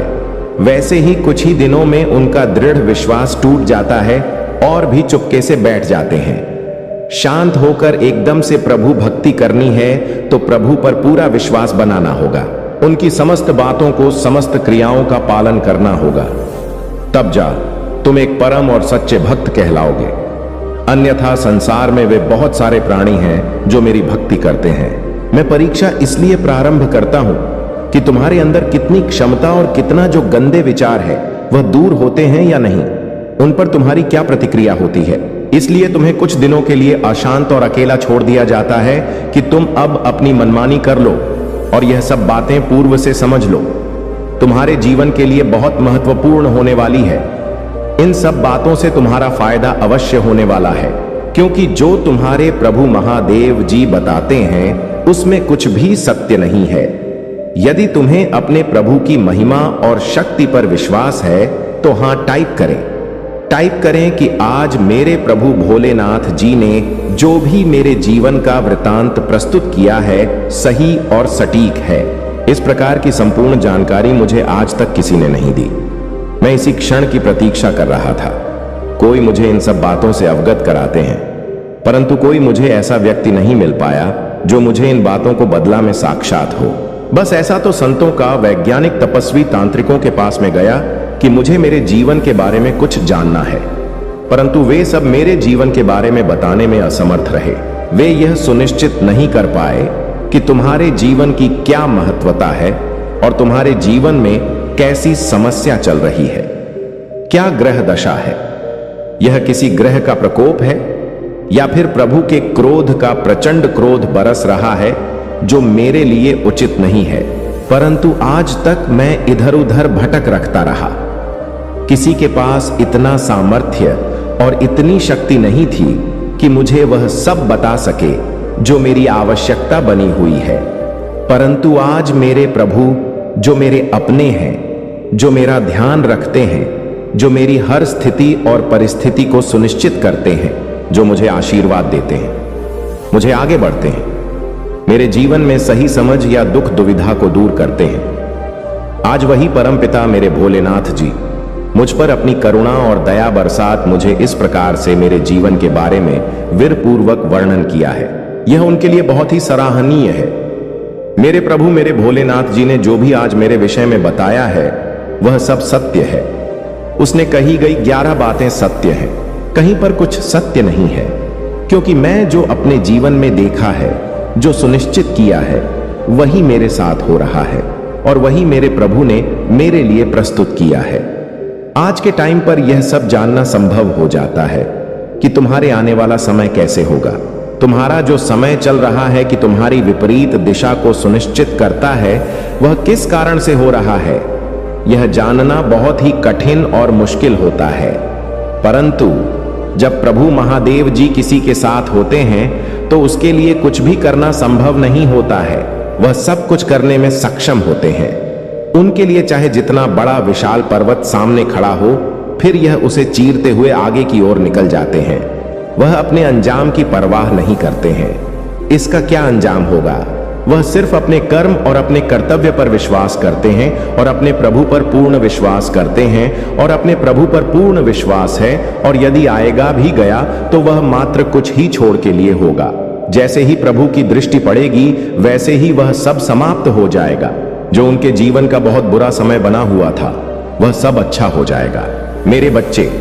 वैसे ही कुछ ही दिनों में उनका दृढ़ विश्वास टूट जाता है और भी चुपके से बैठ जाते हैं। शांत होकर एकदम से प्रभु भक्ति करनी है तो प्रभु पर पूरा विश्वास बनाना होगा, उनकी समस्त बातों को, समस्त क्रियाओं का पालन करना होगा। तब जा तुम एक परम और सच्चे भक्त कहलाओगे। अन्यथा संसार में वे बहुत सारे प्राणी हैं जो मेरी भक्ति करते हैं। मैं परीक्षा इसलिए प्रारंभ करता हूं कि तुम्हारे अंदर कितनी क्षमता और कितना जो गंदे विचार है वह दूर होते हैं या नहीं, उन पर तुम्हारी क्या प्रतिक्रिया होती है। इसलिए तुम्हें कुछ दिनों के लिए अशांत और अकेला छोड़ दिया जाता है कि तुम अब अपनी मनमानी कर लो और यह सब बातें पूर्व से समझ लो। तुम्हारे जीवन के लिए बहुत महत्वपूर्ण होने वाली है। इन सब बातों से तुम्हारा फायदा अवश्य होने वाला है, क्योंकि जो तुम्हारे प्रभु महादेव जी बताते हैं उसमें कुछ भी सत्य नहीं है। यदि तुम्हें अपने प्रभु की महिमा और शक्ति पर विश्वास है तो हां टाइप करें कि आज मेरे प्रभु भोलेनाथ जी ने जो भी मेरे जीवन का वृतांत प्रस्तुत किया है सही और सटीक है। इस प्रकार की संपूर्ण जानकारी मुझे आज तक किसी ने नहीं दी। मैं इसी क्षण की प्रतीक्षा कर रहा था। कोई मुझे इन सब बातों से अवगत कराते हैं, परंतु कोई मुझे ऐसा व्यक्ति नहीं मिल पाया जो मुझे इन बातों को बदला में साक्षात हो। बस ऐसा तो संतों का, वैज्ञानिक, तपस्वी, तांत्रिकों के पास में गया कि मुझे मेरे जीवन के बारे में कुछ जानना है, परंतु वे सब मेरे जीवन के बारे में बताने में असमर्थ रहे। वे यह सुनिश्चित नहीं कर पाए कि तुम्हारे जीवन की क्या महत्वता है और तुम्हारे जीवन में कैसी समस्या चल रही है, क्या ग्रह दशा है। यह किसी ग्रह का प्रकोप है या फिर प्रभु के क्रोध का प्रचंड क्रोध बरस रहा है जो मेरे लिए उचित नहीं है। परंतु आज तक मैं इधर उधर भटक रखता रहा। किसी के पास इतना सामर्थ्य और इतनी शक्ति नहीं थी कि मुझे वह सब बता सके जो मेरी आवश्यकता बनी हुई है। परंतु आज मेरे प्रभु जो मेरे अपने हैं, जो मेरा ध्यान रखते हैं, जो मेरी हर स्थिति और परिस्थिति को सुनिश्चित करते हैं, जो मुझे आशीर्वाद देते हैं, मुझे आगे बढ़ते हैं, मेरे जीवन में सही समझ या दुख दुविधा को दूर करते हैं। आज वही परमपिता मेरे भोलेनाथ जी मुझ पर अपनी करुणा और दया बरसात मुझे इस प्रकार से मेरे जीवन के बारे में वीरपूर्वक वर्णन किया है। यह उनके लिए बहुत ही सराहनीय है। मेरे प्रभु मेरे भोलेनाथ जी ने जो भी आज मेरे विषय में बताया है वह सब सत्य है। उसने कही गई 11 बातें सत्य हैं, कहीं पर कुछ सत्य नहीं है, क्योंकि मैं जो अपने जीवन में देखा है, जो सुनिश्चित किया है, वही मेरे साथ हो रहा है और वही मेरे प्रभु ने मेरे लिए प्रस्तुत किया है। आज के टाइम पर यह सब जानना संभव हो जाता है कि तुम्हारे आने वाला समय कैसे होगा। तुम्हारा जो समय चल रहा है कि तुम्हारी विपरीत दिशा को सुनिश्चित करता है, वह किस कारण से हो रहा है, यह जानना बहुत ही कठिन और मुश्किल होता है। परंतु जब प्रभु महादेव जी किसी के साथ होते हैं तो उसके लिए कुछ भी करना संभव नहीं होता है। वह सब कुछ करने में सक्षम होते हैं। उनके लिए चाहे जितना बड़ा विशाल पर्वत सामने खड़ा हो, फिर यह उसे चीरते हुए आगे की ओर निकल जाते हैं। वह अपने अंजाम की परवाह नहीं करते हैं। इसका क्या अंजाम होगा? वह सिर्फ अपने कर्म और अपने कर्तव्य पर विश्वास करते हैं और अपने प्रभु पर पूर्ण विश्वास करते हैं और अपने प्रभु पर पूर्ण विश्वास है। और यदि आएगा भी गया तो वह मात्र कुछ ही छोड़ के लिए होगा। जैसे ही प्रभु की दृष्टि पड़ेगी वैसे ही वह सब समाप्त हो जाएगा। जो उनके जीवन का बहुत बुरा समय बना हुआ था, वह सब अच्छा हो जाएगा। मेरे बच्चे,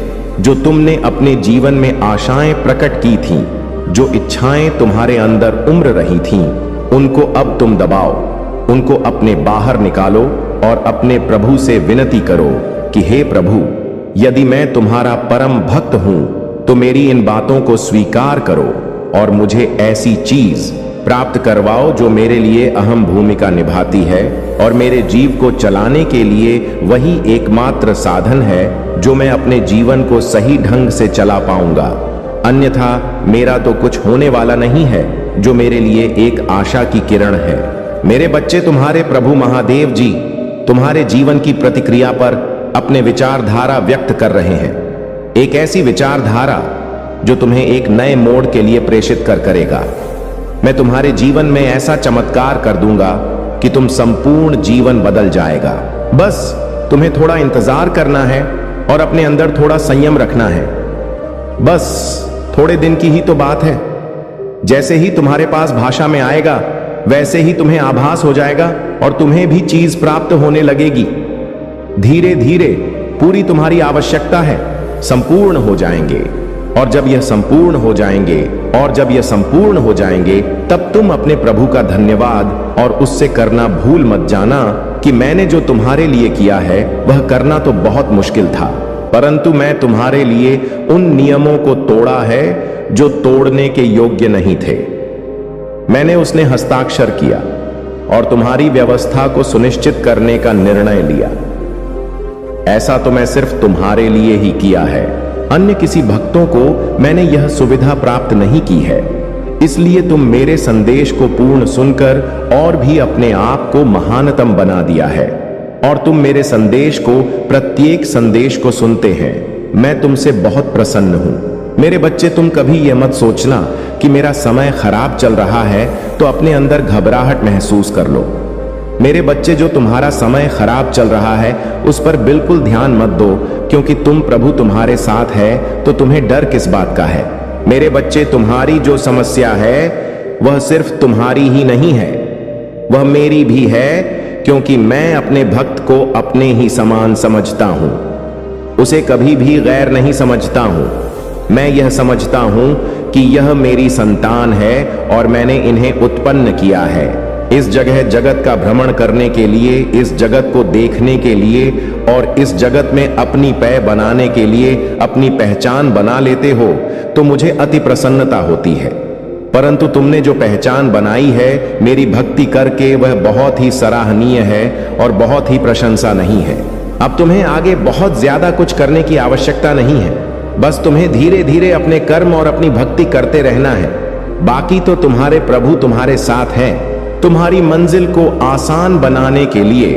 जो तुमने अपने जीवन में आशाएं प्रकट की थीं, जो इच्छाएं तुम्हारे अंदर उम्र रही थीं, उनको अब तुम दबाओ, उनको अपने बाहर निकालो और अपने प्रभु से विनती करो कि हे प्रभु, यदि मैं तुम्हारा परम भक्त हूं तो मेरी इन बातों को स्वीकार करो और मुझे ऐसी चीज प्राप्त करवाओ जो मेरे लिए अहम भूमिका निभाती है और मेरे जीव को चलाने के लिए वही एकमात्र साधन है जो मैं अपने जीवन को सही ढंग से चला पाऊंगा। अन्यथा मेरा तो कुछ होने वाला नहीं है, जो मेरे लिए एक आशा की किरण है। मेरे बच्चे, तुम्हारे प्रभु महादेव जी तुम्हारे जीवन की प्रतिक्रिया पर अपने विचारधारा व्यक्त कर रहे हैं। एक ऐसी विचारधारा जो तुम्हें एक नए मोड़ के लिए प्रेषित करेगा। मैं तुम्हारे जीवन में ऐसा चमत्कार कर दूंगा कि तुम संपूर्ण जीवन बदल जाएगा। बस तुम्हें थोड़ा इंतजार करना है और अपने अंदर थोड़ा संयम रखना है। बस थोड़े दिन की ही तो बात है। जैसे ही तुम्हारे पास भाषा में आएगा वैसे ही तुम्हें आभास हो जाएगा और तुम्हें भी चीज प्राप्त होने लगेगी। धीरे धीरे पूरी तुम्हारी आवश्यकता है संपूर्ण हो जाएंगे और जब यह संपूर्ण हो जाएंगे तब तुम अपने प्रभु का धन्यवाद और उससे करना भूल मत जाना कि मैंने जो तुम्हारे लिए किया है वह करना तो बहुत मुश्किल था, परंतु मैं तुम्हारे लिए उन नियमों को तोड़ा है जो तोड़ने के योग्य नहीं थे। मैंने उसने हस्ताक्षर किया और तुम्हारी व्यवस्था को सुनिश्चित करने का निर्णय लिया। ऐसा तो मैं सिर्फ तुम्हारे लिए ही किया है, अन्य किसी भक्तों को मैंने यह सुविधा प्राप्त नहीं की है। इसलिए तुम मेरे संदेश को पूर्ण सुनकर और भी अपने आप को महानतम बना दिया है और तुम मेरे संदेश को, प्रत्येक संदेश को सुनते हैं। मैं तुमसे बहुत प्रसन्न हूं। मेरे बच्चे, तुम कभी यह मत सोचना कि मेरा समय खराब चल रहा है तो अपने अंदर घबराहट महसूस कर लो। मेरे बच्चे, जो तुम्हारा समय खराब चल रहा है उस पर बिल्कुल ध्यान मत दो, क्योंकि तुम प्रभु तुम्हारे साथ है तो तुम्हें डर किस बात का है। मेरे बच्चे, तुम्हारी जो समस्या है वह सिर्फ तुम्हारी ही नहीं है, वह मेरी भी है, क्योंकि मैं अपने भक्त को अपने ही समान समझता हूं, उसे कभी भी गैर नहीं समझता हूं। मैं यह समझता हूं कि यह मेरी संतान है और मैंने इन्हें उत्पन्न किया है इस जगह जगत का भ्रमण करने के लिए, इस जगत को देखने के लिए और इस जगत में अपनी पैर बनाने के लिए। अपनी पहचान बना लेते हो तो मुझे अति प्रसन्नता होती है, परंतु तुमने जो पहचान बनाई है मेरी भक्ति करके वह बहुत ही सराहनीय है और बहुत ही प्रशंसा नहीं है। अब तुम्हें आगे बहुत ज्यादा कुछ करने की आवश्यकता नहीं है, बस तुम्हें धीरे धीरे अपने कर्म और अपनी भक्ति करते रहना है। बाकी तो तुम्हारे प्रभु तुम्हारे साथ हैं। तुम्हारी मंजिल को आसान बनाने के लिए,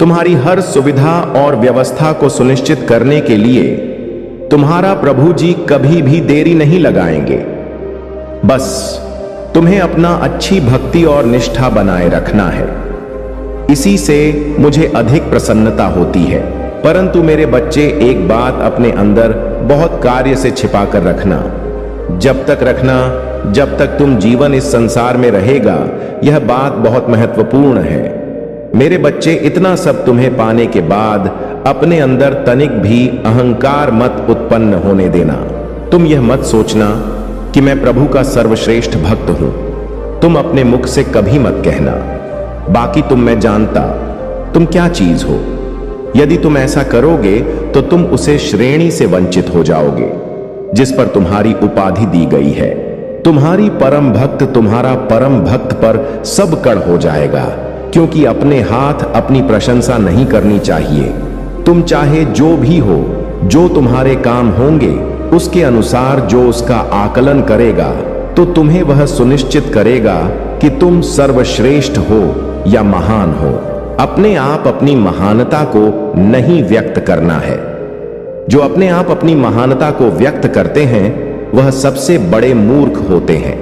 तुम्हारी हर सुविधा और व्यवस्था को सुनिश्चित करने के लिए तुम्हारा प्रभु जी कभी भी देरी नहीं लगाएंगे। बस तुम्हें अपना अच्छी भक्ति और निष्ठा बनाए रखना है, इसी से मुझे अधिक प्रसन्नता होती है। परंतु मेरे बच्चे, एक बात अपने अंदर बहुत कार्य से छिपा कर रखना, जब तक रखना जब तक तुम जीवन इस संसार में रहेगा। यह बात बहुत महत्वपूर्ण है। मेरे बच्चे, इतना सब तुम्हें पाने के बाद अपने अंदर तनिक भी अहंकार मत उत्पन्न होने देना। तुम यह मत सोचना कि मैं प्रभु का सर्वश्रेष्ठ भक्त हूं। तुम अपने मुख से कभी मत कहना, बाकी तुम मैं जानता तुम क्या चीज हो। यदि तुम ऐसा करोगे तो तुम उसे श्रेणी से वंचित हो जाओगे जिस पर तुम्हारी उपाधि दी गई है। तुम्हारी परम भक्त तुम्हारा परम भक्त पर सब कड़ हो जाएगा, क्योंकि अपने हाथ अपनी प्रशंसा नहीं करनी चाहिए। तुम चाहे जो भी हो, जो तुम्हारे काम होंगे उसके अनुसार जो उसका आकलन करेगा तो तुम्हें वह सुनिश्चित करेगा कि तुम सर्वश्रेष्ठ हो या महान हो। अपने आप अपनी महानता को नहीं व्यक्त करना है। जो अपने आप अपनी महानता को व्यक्त करते हैं वह सबसे बड़े मूर्ख होते हैं।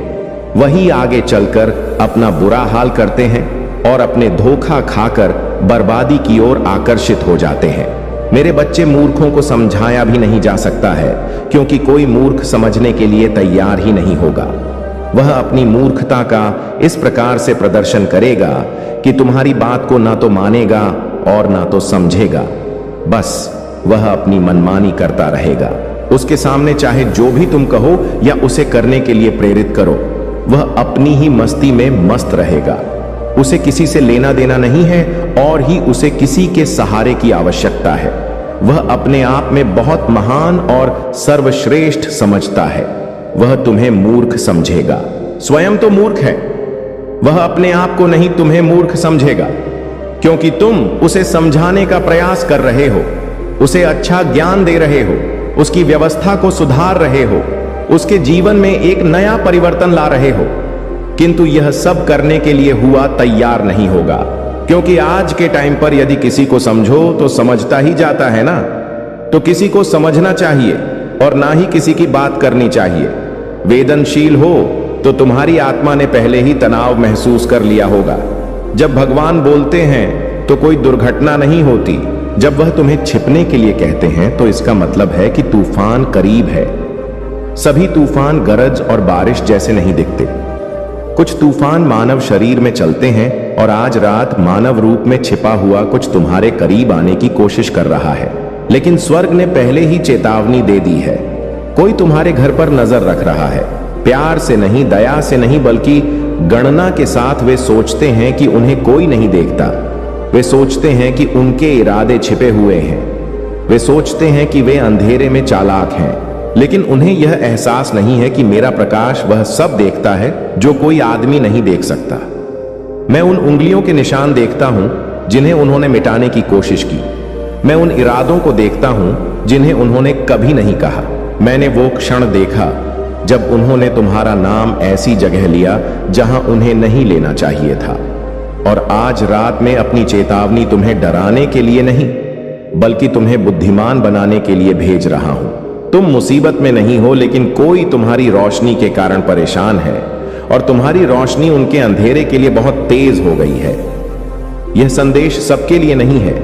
वही आगे चलकर अपना बुरा हाल करते हैं और अपने धोखा खाकर बर्बादी की ओर आकर्षित हो जाते हैं। मेरे बच्चे, मूर्खों को समझाया भी नहीं जा सकता है, क्योंकि कोई मूर्ख समझने के लिए तैयार ही नहीं होगा। वह अपनी मूर्खता का इस प्रकार से प्रदर्शन करेगा कि तुम्हारी बात को ना तो मानेगा और ना तो समझेगा। बस वह अपनी मनमानी करता रहेगा। उसके सामने चाहे जो भी तुम कहो या उसे करने के लिए प्रेरित करो, वह अपनी ही मस्ती में मस्त रहेगा। उसे किसी से लेना देना नहीं है और ही उसे किसी के सहारे की आवश्यकता है। वह अपने आप में बहुत महान और सर्वश्रेष्ठ समझता है। वह तुम्हें मूर्ख समझेगा, स्वयं तो मूर्ख है। वह अपने आप को नहीं तुम्हें मूर्ख समझेगा, क्योंकि तुम उसे समझाने का प्रयास कर रहे हो, उसे अच्छा ज्ञान दे रहे हो, उसकी व्यवस्था को सुधार रहे हो, उसके जीवन में एक नया परिवर्तन ला रहे हो। किंतु यह सब करने के लिए हुआ तैयार नहीं होगा, क्योंकि आज के टाइम पर यदि किसी को समझो तो समझता ही जाता है ना। तो किसी को समझना चाहिए और ना ही किसी की बात करनी चाहिए। वेदनशील हो तो तुम्हारी आत्मा ने पहले ही तनाव महसूस कर लिया होगा। जब भगवान बोलते हैं तो कोई दुर्घटना नहीं होती। जब वह तुम्हें छिपने के लिए कहते हैं तो इसका मतलब है कि तूफान करीब है। सभी तूफान गरज और बारिश जैसे नहीं दिखते। कुछ तूफान मानव शरीर में चलते हैं और आज रात मानव रूप में छिपा हुआ कुछ तुम्हारे करीब आने की कोशिश कर रहा है, लेकिन स्वर्ग ने पहले ही चेतावनी दे दी है। कोई तुम्हारे घर पर नजर रख रहा है, प्यार से नहीं, दया से नहीं, बल्कि गणना के साथ। वे सोचते हैं कि उन्हें कोई नहीं देखता। वे सोचते हैं कि उनके इरादे छिपे हुए हैं। वे सोचते हैं कि वे अंधेरे में चालाक हैं, लेकिन उन्हें यह एहसास नहीं है कि मेरा प्रकाश वह सब देखता है जो कोई आदमी नहीं देख सकता। मैं उन उंगलियों के निशान देखता हूं जिन्हें उन्होंने मिटाने की कोशिश की। मैं उन इरादों को देखता हूं जिन्हें उन्होंने कभी नहीं कहा। मैंने वो क्षण देखा जब उन्होंने तुम्हारा नाम ऐसी जगह लिया जहां उन्हें नहीं लेना चाहिए था। और आज रात में अपनी चेतावनी तुम्हें डराने के लिए नहीं, बल्कि तुम्हें बुद्धिमान बनाने के लिए भेज रहा हूं। तुम मुसीबत में नहीं हो, लेकिन कोई तुम्हारी रोशनी के कारण परेशान है और तुम्हारी रोशनी उनके अंधेरे के लिए बहुत तेज हो गई है। यह संदेश सबके लिए नहीं है।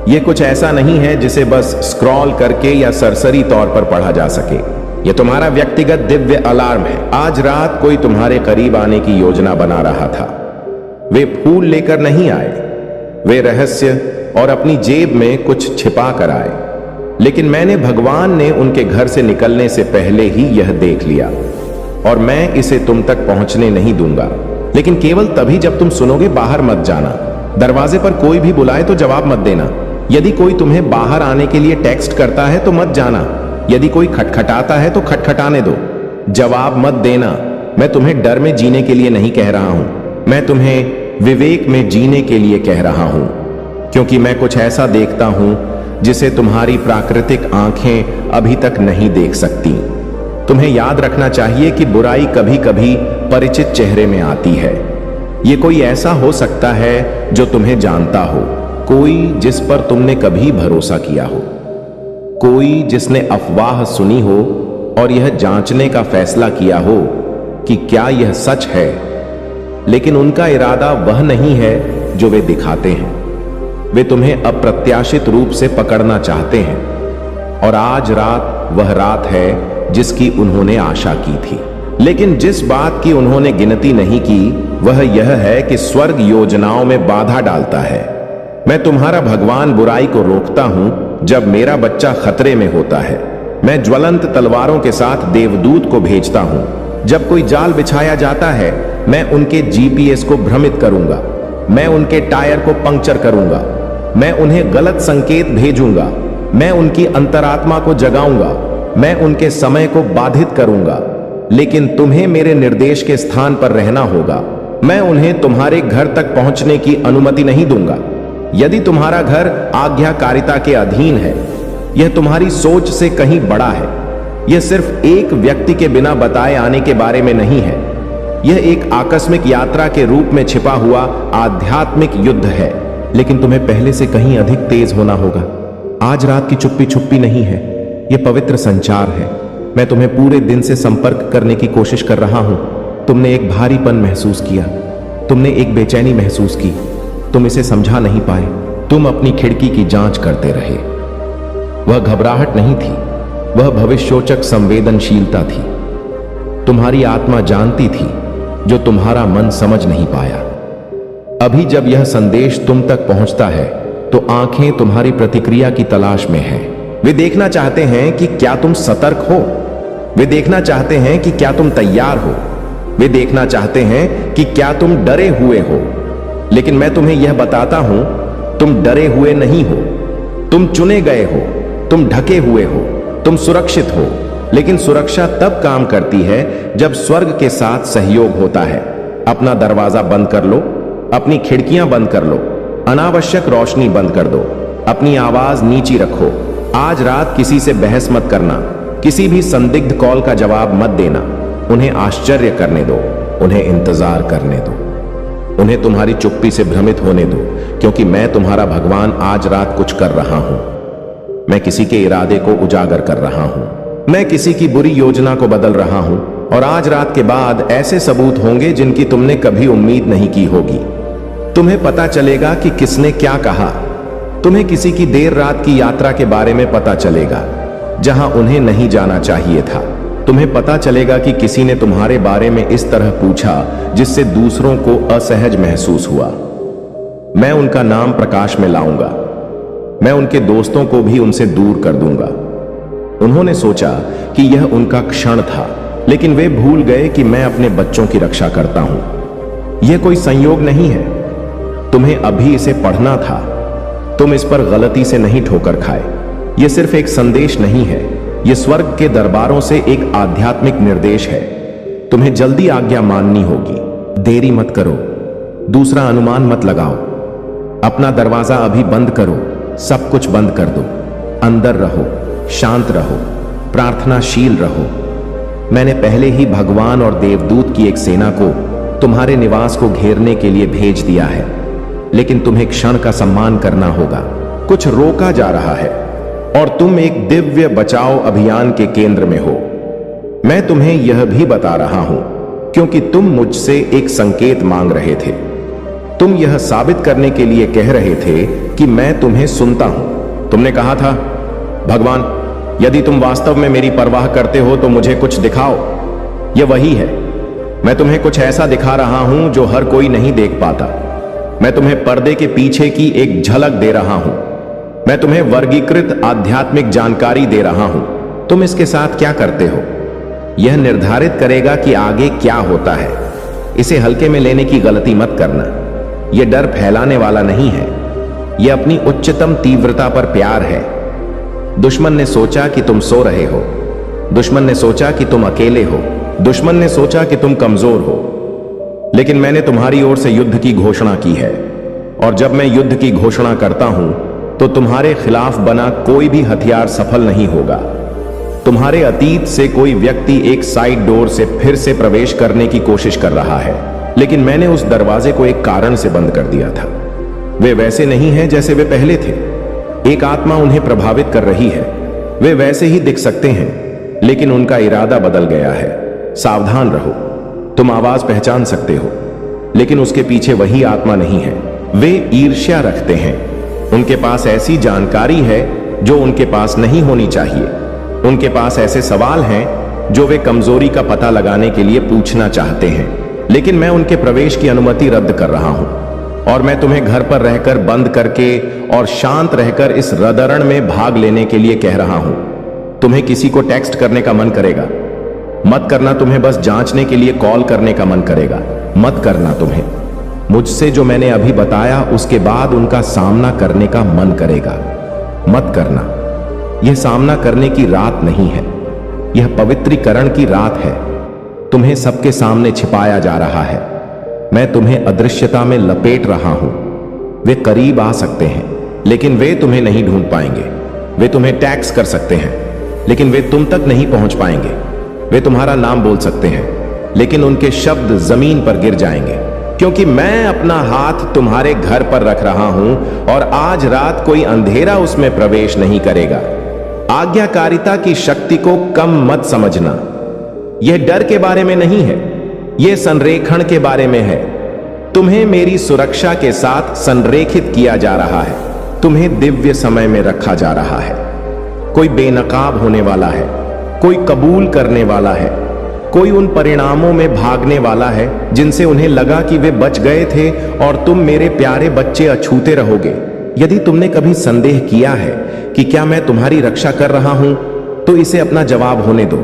यह कुछ ऐसा नहीं है जिसे बस स्क्रॉल करके या सरसरी तौर पर पढ़ा जा सके। यह तुम्हारा व्यक्तिगत दिव्य अलार्म है। आज रात कोई तुम्हारे करीब आने की योजना बना रहा था। वे फूल लेकर नहीं आए, वे रहस्य और अपनी जेब में कुछ छिपा कर आए। लेकिन मैंने, भगवान ने उनके घर से निकलने से पहले ही यह देख लिया और मैं इसे तुम तक पहुंचने नहीं दूंगा। लेकिन केवल तभी जब तुम सुनोगे। बाहर मत जाना। दरवाजे पर कोई भी बुलाए तो जवाब मत देना। यदि कोई तुम्हें बाहर आने के लिए टेक्स्ट करता है तो मत जाना। यदि कोई खटखटाता है तो खटखटाने दो, जवाब मत देना। मैं तुम्हें डर में जीने के लिए नहीं कह रहा हूं, मैं तुम्हें विवेक में जीने के लिए कह रहा हूं, क्योंकि मैं कुछ ऐसा देखता हूं जिसे तुम्हारी प्राकृतिक आंखें अभी तक नहीं देख सकती। तुम्हें याद रखना चाहिए कि बुराई कभी कभी परिचित चेहरे में आती है। यह कोई ऐसा हो सकता है जो तुम्हें जानता हो, कोई जिस पर तुमने कभी भरोसा किया हो, कोई जिसने अफवाह सुनी हो और यह जांचने का फैसला किया हो कि क्या यह सच है, लेकिन उनका इरादा वह नहीं है जो वे दिखाते हैं। वे तुम्हें अप्रत्याशित रूप से पकड़ना चाहते हैं और आज रात वह रात है जिसकी उन्होंने आशा की थी। लेकिन जिस बात की उन्होंने गिनती नहीं की वह यह है कि स्वर्ग योजनाओं में बाधा डालता है। मैं तुम्हारा भगवान बुराई को रोकता हूं जब मेरा बच्चा खतरे में होता है। मैं ज्वलंत तलवारों के साथ देवदूत को भेजता हूं। जब कोई जाल बिछाया जाता है, मैं उनके जीपीएस को भ्रमित करूंगा। मैं उनके टायर को पंक्चर करूंगा। मैं उन्हें गलत संकेत भेजूंगा। मैं उनकी अंतरात्मा को जगाऊंगा। मैं उनके समय को बाधित करूंगा। लेकिन तुम्हें मेरे निर्देश के स्थान पर रहना होगा। मैं उन्हें तुम्हारे घर तक पहुंचने की अनुमति नहीं दूंगा। यदि तुम्हारा घर आज्ञाकारिता के अधीन है, यह तुम्हारी सोच से कहीं बड़ा है। यह सिर्फ एक व्यक्ति के बिना बताए आने के बारे में नहीं है। यह एक आकस्मिक यात्रा के रूप में छिपा हुआ आध्यात्मिक युद्ध है। लेकिन तुम्हें पहले से कहीं अधिक तेज होना होगा। आज रात की चुप्पी छुप्पी नहीं है, यह पवित्र संचार है। मैं तुम्हें पूरे दिन से संपर्क करने की कोशिश कर रहा हूं। तुमने एक भारीपन महसूस किया, तुमने एक बेचैनी महसूस की। तुम इसे समझा नहीं पाए। तुम अपनी खिड़की की जांच करते रहे। वह घबराहट नहीं थी, वह भविष्योचक संवेदनशीलता थी। तुम्हारी आत्मा जानती थी जो तुम्हारा मन समझ नहीं पाया। अभी जब यह संदेश तुम तक पहुंचता है तो आंखें तुम्हारी प्रतिक्रिया की तलाश में हैं। वे देखना चाहते हैं कि क्या तुम सतर्क हो। वे देखना चाहते हैं कि क्या तुम तैयार हो। वे देखना चाहते हैं कि क्या तुम डरे हुए हो। लेकिन मैं तुम्हें यह बताता हूं, तुम डरे हुए नहीं हो। तुम चुने गए हो, तुम ढके हुए हो, तुम सुरक्षित हो। लेकिन सुरक्षा तब काम करती है जब स्वर्ग के साथ सहयोग होता है। अपना दरवाजा बंद कर लो, अपनी खिड़कियां बंद कर लो, अनावश्यक रोशनी बंद कर दो, अपनी आवाज नीची रखो। आज रात किसी से बहस मत करना, किसी भी संदिग्ध कॉल का जवाब मत देना। उन्हें आश्चर्य करने दो, उन्हें इंतजार करने दो, उन्हें तुम्हारी चुप्पी से भ्रमित होने दो, क्योंकि मैं तुम्हारा भगवान आज रात कुछ कर रहा हूं। मैं किसी के इरादे को उजागर कर रहा हूं। मैं किसी की बुरी योजना को बदल रहा हूं। और आज रात के बाद ऐसे सबूत होंगे जिनकी तुमने कभी उम्मीद नहीं की होगी। तुम्हें पता चलेगा कि किसने क्या कहा। तुम्हें किसी की देर रात की यात्रा के बारे में पता चलेगा जहां उन्हें नहीं जाना चाहिए था। तुम्हें पता चलेगा कि किसी ने तुम्हारे बारे में इस तरह पूछा जिससे दूसरों को असहज महसूस हुआ। मैं उनका नाम प्रकाश में लाऊंगा। मैं उनके दोस्तों को भी उनसे दूर कर दूंगा। उन्होंने सोचा कि यह उनका क्षण था, लेकिन वे भूल गए कि मैं अपने बच्चों की रक्षा करता हूं। यह कोई संयोग नहीं है। तुम्हें अभी इसे पढ़ना था। तुम इस पर गलती से नहीं ठोकर खाए। यह सिर्फ एक संदेश नहीं है, यह स्वर्ग के दरबारों से एक आध्यात्मिक निर्देश है। तुम्हें जल्दी आज्ञा माननी होगी। देरी मत करो। दूसरा अनुमान मत लगाओ। अपना दरवाजा अभी बंद करो। सब कुछ बंद कर दो। अंदर रहो, शांत रहो, प्रार्थनाशील रहो। मैंने पहले ही भगवान और देवदूत की एक सेना को तुम्हारे निवास को घेरने के लिए भेज दिया है। लेकिन तुम्हें क्षण का सम्मान करना होगा। कुछ रोका जा रहा है और तुम एक दिव्य बचाव अभियान के केंद्र में हो। मैं तुम्हें यह भी बता रहा हूं क्योंकि तुम मुझसे एक संकेत मांग रहे थे। तुम यह साबित करने के लिए कह रहे थे कि मैं तुम्हें सुनता हूं। तुमने कहा था, भगवान, यदि तुम वास्तव में मेरी परवाह करते हो तो मुझे कुछ दिखाओ। यह वही है। मैं तुम्हें कुछ ऐसा दिखा रहा हूं जो हर कोई नहीं देख पाता। मैं तुम्हें पर्दे के पीछे की एक झलक दे रहा हूं। मैं तुम्हें वर्गीकृत आध्यात्मिक जानकारी दे रहा हूं। तुम इसके साथ क्या करते हो यह निर्धारित करेगा कि आगे क्या होता है। इसे हल्के में लेने की गलती मत करना। यह डर फैलाने वाला नहीं है। यह अपनी उच्चतम तीव्रता पर प्यार है। दुश्मन ने सोचा कि तुम सो रहे हो। दुश्मन ने सोचा कि तुम अकेले हो। दुश्मन ने सोचा कि तुम कमजोर हो। लेकिन मैंने तुम्हारी ओर से युद्ध की घोषणा की है। और जब मैं युद्ध की घोषणा करता हूं तो तुम्हारे खिलाफ बना कोई भी हथियार सफल नहीं होगा। तुम्हारे अतीत से कोई व्यक्ति एक साइड डोर से फिर से प्रवेश करने की कोशिश कर रहा है, लेकिन मैंने उस दरवाजे को एक कारण से बंद कर दिया था। वे वैसे नहीं हैं जैसे वे पहले थे। एक आत्मा उन्हें प्रभावित कर रही है। वे वैसे ही दिख सकते हैं, लेकिन उनका इरादा बदल गया है। सावधान रहो। तुम आवाज पहचान सकते हो, लेकिन उसके पीछे वही आत्मा नहीं है। वे ईर्ष्या रखते हैं। उनके पास ऐसी जानकारी है जो उनके पास नहीं होनी चाहिए। उनके पास ऐसे सवाल हैं जो वे कमजोरी का पता लगाने के लिए पूछना चाहते हैं, लेकिन मैं उनके प्रवेश की अनुमति रद्द कर रहा हूं। और मैं तुम्हें घर पर रहकर बंद करके और शांत रहकर इस रदरण में भाग लेने के लिए कह रहा हूं। तुम्हें किसी को टेक्स्ट करने का मन करेगा, मत करना। तुम्हें बस जांचने के लिए कॉल करने का मन करेगा, मत करना। तुम्हें मुझसे जो मैंने अभी बताया उसके बाद उनका सामना करने का मन करेगा, मत करना। यह सामना करने की रात नहीं है, यह पवित्रीकरण की रात है। तुम्हें सबके सामने छिपाया जा रहा है। मैं तुम्हें अदृश्यता में लपेट रहा हूं। वे करीब आ सकते हैं लेकिन वे तुम्हें नहीं ढूंढ पाएंगे। वे तुम्हें टैक्स कर सकते हैं लेकिन वे तुम तक नहीं पहुंच पाएंगे। वे तुम्हारा नाम बोल सकते हैं लेकिन उनके शब्द जमीन पर गिर जाएंगे, क्योंकि मैं अपना हाथ तुम्हारे घर पर रख रहा हूं और आज रात कोई अंधेरा उसमें प्रवेश नहीं करेगा। आज्ञाकारिता की शक्ति को कम मत समझना। यह डर के बारे में नहीं है, यह संरेखण के बारे में है। तुम्हें मेरी सुरक्षा के साथ संरेखित किया जा रहा है, तुम्हें दिव्य समय में रखा जा रहा है। कोई बेनकाब होने वाला है, कोई कबूल करने वाला है, कोई उन परिणामों में भागने वाला है जिनसे उन्हें लगा कि वे बच गए थे और तुम मेरे प्यारे बच्चे अछूते रहोगे। यदि तुमने कभी संदेह किया है कि क्या मैं तुम्हारी रक्षा कर रहा हूं, तो इसे अपना जवाब होने दो।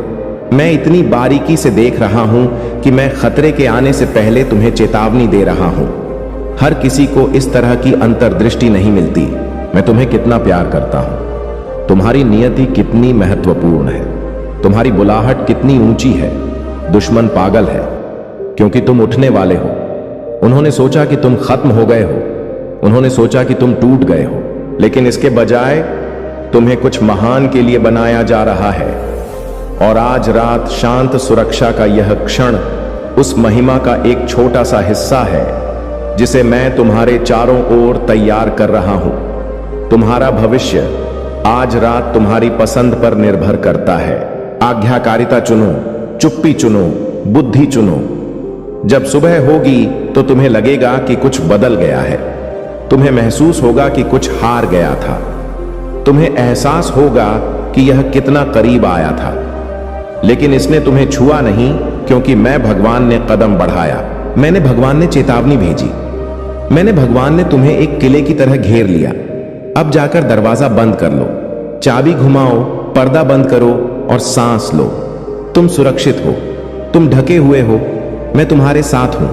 मैं इतनी बारीकी से देख रहा हूं कि मैं खतरे के आने से पहले तुम्हें चेतावनी दे रहा हूं। हर किसी को इस तरह की अंतर्दृष्टि नहीं मिलती। मैं तुम्हें कितना प्यार करता हूं, तुम्हारी नियति कितनी महत्वपूर्ण है, तुम्हारी बुलाहट कितनी ऊंची है। दुश्मन पागल है क्योंकि तुम उठने वाले हो। उन्होंने सोचा कि तुम खत्म हो गए हो, उन्होंने सोचा कि तुम टूट गए हो, लेकिन इसके बजाय तुम्हें कुछ महान के लिए बनाया जा रहा है। और आज रात शांत सुरक्षा का यह क्षण उस महिमा का एक छोटा सा हिस्सा है जिसे मैं तुम्हारे चारों ओर तैयार कर रहा हूं। तुम्हारा भविष्य आज रात तुम्हारी पसंद पर निर्भर करता है। आज्ञाकारिता चुनो, चुप्पी चुनो, बुद्धि चुनो। जब सुबह होगी तो तुम्हें लगेगा कि कुछ बदल गया है। तुम्हें महसूस होगा कि कुछ हार गया था। तुम्हें एहसास होगा कि यह कितना करीब आया था, लेकिन इसने तुम्हें छुआ नहीं, क्योंकि मैं भगवान ने कदम बढ़ाया। मैंने भगवान ने चेतावनी भेजी। मैंने भगवान ने तुम्हें एक किले की तरह घेर लिया। अब जाकर दरवाजा बंद कर लो, चाबी घुमाओ, पर्दा बंद करो और सांस लो। तुम सुरक्षित हो, तुम ढके हुए हो, मैं तुम्हारे साथ हूं।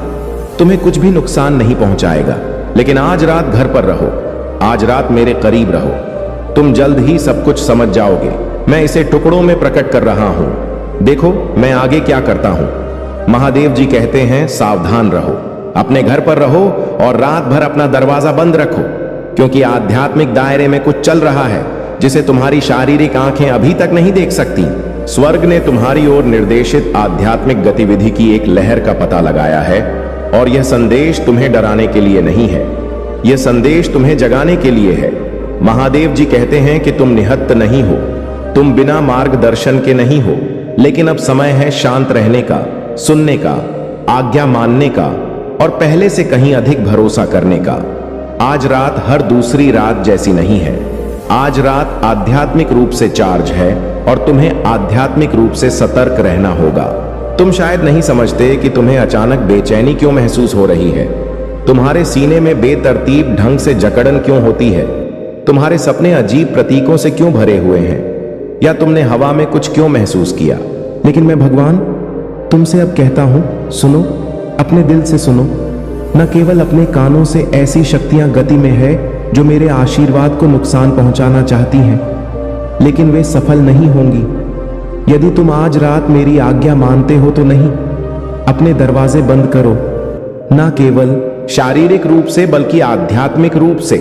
तुम्हें कुछ भी नुकसान नहीं पहुंचाएगा। लेकिन आज रात घर पर रहो, आज रात मेरे करीब रहो। तुम जल्द ही सब कुछ समझ जाओगे। मैं इसे टुकड़ों में प्रकट कर रहा हूं। देखो मैं आगे क्या करता हूं। महादेव जी कहते हैं, सावधान रहो, अपने घर पर रहो और रात भर अपना दरवाजा बंद रखो, क्योंकि आध्यात्मिक दायरे में कुछ चल रहा है जिसे तुम्हारी शारीरिक आंखें अभी तक नहीं देख सकती। स्वर्ग ने तुम्हारी ओर निर्देशित आध्यात्मिक गतिविधि की एक लहर का पता लगाया है, और यह संदेश तुम्हें डराने के लिए नहीं है, यह संदेश तुम्हें जगाने के लिए है। महादेव जी कहते हैं कि तुम निहत्त नहीं हो, तुम बिना मार्गदर्शन के नहीं हो, लेकिन अब समय है शांत रहने का, सुनने का, आज्ञा मानने का और पहले से कहीं अधिक भरोसा करने का। आज रात हर दूसरी रात जैसी नहीं है। आज रात आध्यात्मिक रूप से चार्ज है और तुम्हें आध्यात्मिक रूप से सतर्क रहना होगा। तुम शायद नहीं समझते कि तुम्हें अचानक बेचैनी क्यों महसूस हो रही है, तुम्हारे सीने में बेतरतीब ढंग से जकड़न क्यों होती है, तुम्हारे सपने अजीब प्रतीकों से क्यों भरे हुए हैं, या तुमने हवा में कुछ क्यों महसूस किया। लेकिन मैं भगवान तुमसे अब कहता हूं, सुनो, अपने दिल से सुनो। न केवल अपने कानों से ऐसी शक्तियां गति में है जो मेरे आशीर्वाद को नुकसान पहुंचाना चाहती हैं, लेकिन वे सफल नहीं होंगी यदि तुम आज रात मेरी आज्ञा मानते हो तो नहीं। अपने दरवाजे बंद करो, ना केवल शारीरिक रूप से बल्कि आध्यात्मिक रूप से।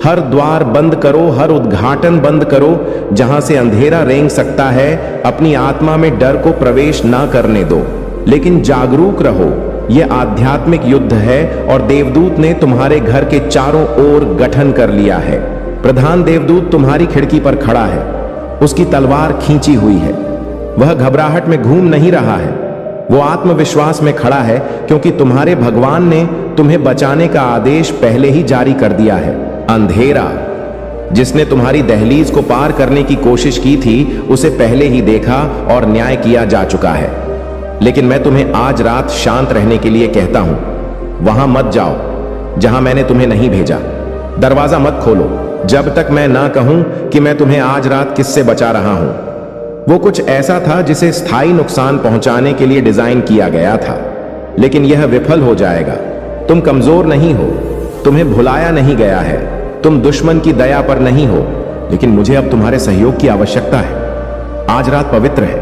हर द्वार बंद करो, हर उद्घाटन बंद करो जहां से अंधेरा रेंग सकता है। अपनी आत्मा में डर को प्रवेश ना करने दो, लेकिन जागरूक रहो। यह आध्यात्मिक युद्ध है और देवदूत ने तुम्हारे घर के चारों ओर गठन कर लिया है। प्रधान देवदूत तुम्हारी खिड़की पर खड़ा है, उसकी तलवार खींची हुई है। वह घबराहट में घूम नहीं रहा है, वो आत्मविश्वास में खड़ा है, क्योंकि तुम्हारे भगवान ने तुम्हें बचाने का आदेश पहले ही जारी कर दिया है। अंधेरा जिसने तुम्हारी दहलीज को पार करने की कोशिश की थी, उसे पहले ही देखा और न्याय किया जा चुका है। लेकिन मैं तुम्हें आज रात शांत रहने के लिए कहता हूं, वहां मत जाओ, जहां मैंने तुम्हें नहीं भेजा। दरवाजा मत खोलो जब तक मैं ना कहूं कि मैं तुम्हें आज रात किससे बचा रहा हूं। वो कुछ ऐसा था जिसे स्थायी नुकसान पहुंचाने के लिए डिजाइन किया गया था, लेकिन यह विफल हो जाएगा। तुम कमजोर नहीं हो, तुम्हें भुलाया नहीं गया है, तुम दुश्मन की दया पर नहीं हो, लेकिन मुझे अब तुम्हारे सहयोग की आवश्यकता है। आज रात पवित्र है,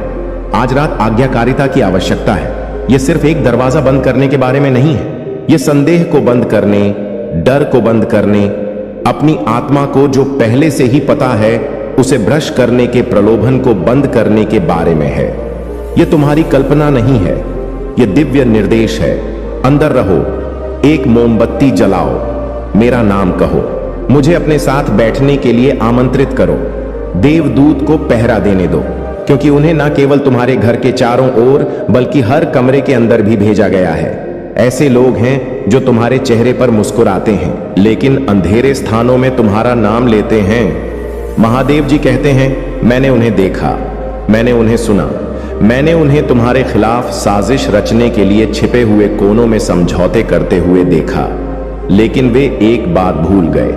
आज रात आज्ञाकारिता की आवश्यकता है। यह सिर्फ एक दरवाजा बंद करने के बारे में नहीं है, यह संदेह को बंद करने, डर को बंद करने, अपनी आत्मा को जो पहले से ही पता है उसे भ्रष्ट करने के प्रलोभन को बंद करने के बारे में है। यह तुम्हारी कल्पना नहीं है, यह दिव्य निर्देश है। अंदर रहो, एक मोमबत्ती जलाओ, मेरा नाम कहो, मुझे अपने साथ बैठने के लिए आमंत्रित करो। देवदूत को पहरा देने दो, क्योंकि उन्हें न केवल तुम्हारे घर के चारों ओर बल्कि हर कमरे के अंदर भी भेजा गया है। ऐसे लोग हैं जो तुम्हारे चेहरे पर मुस्कुराते हैं, लेकिन अंधेरे स्थानों में तुम्हारा नाम लेते हैं। महादेव जी कहते हैं, मैंने उन्हें देखा, मैंने उन्हें सुना, मैंने उन्हें तुम्हारे खिलाफ साजिश रचने के लिए छिपे हुए कोनों में समझौते करते हुए देखा, लेकिन वे एक बात भूल गए।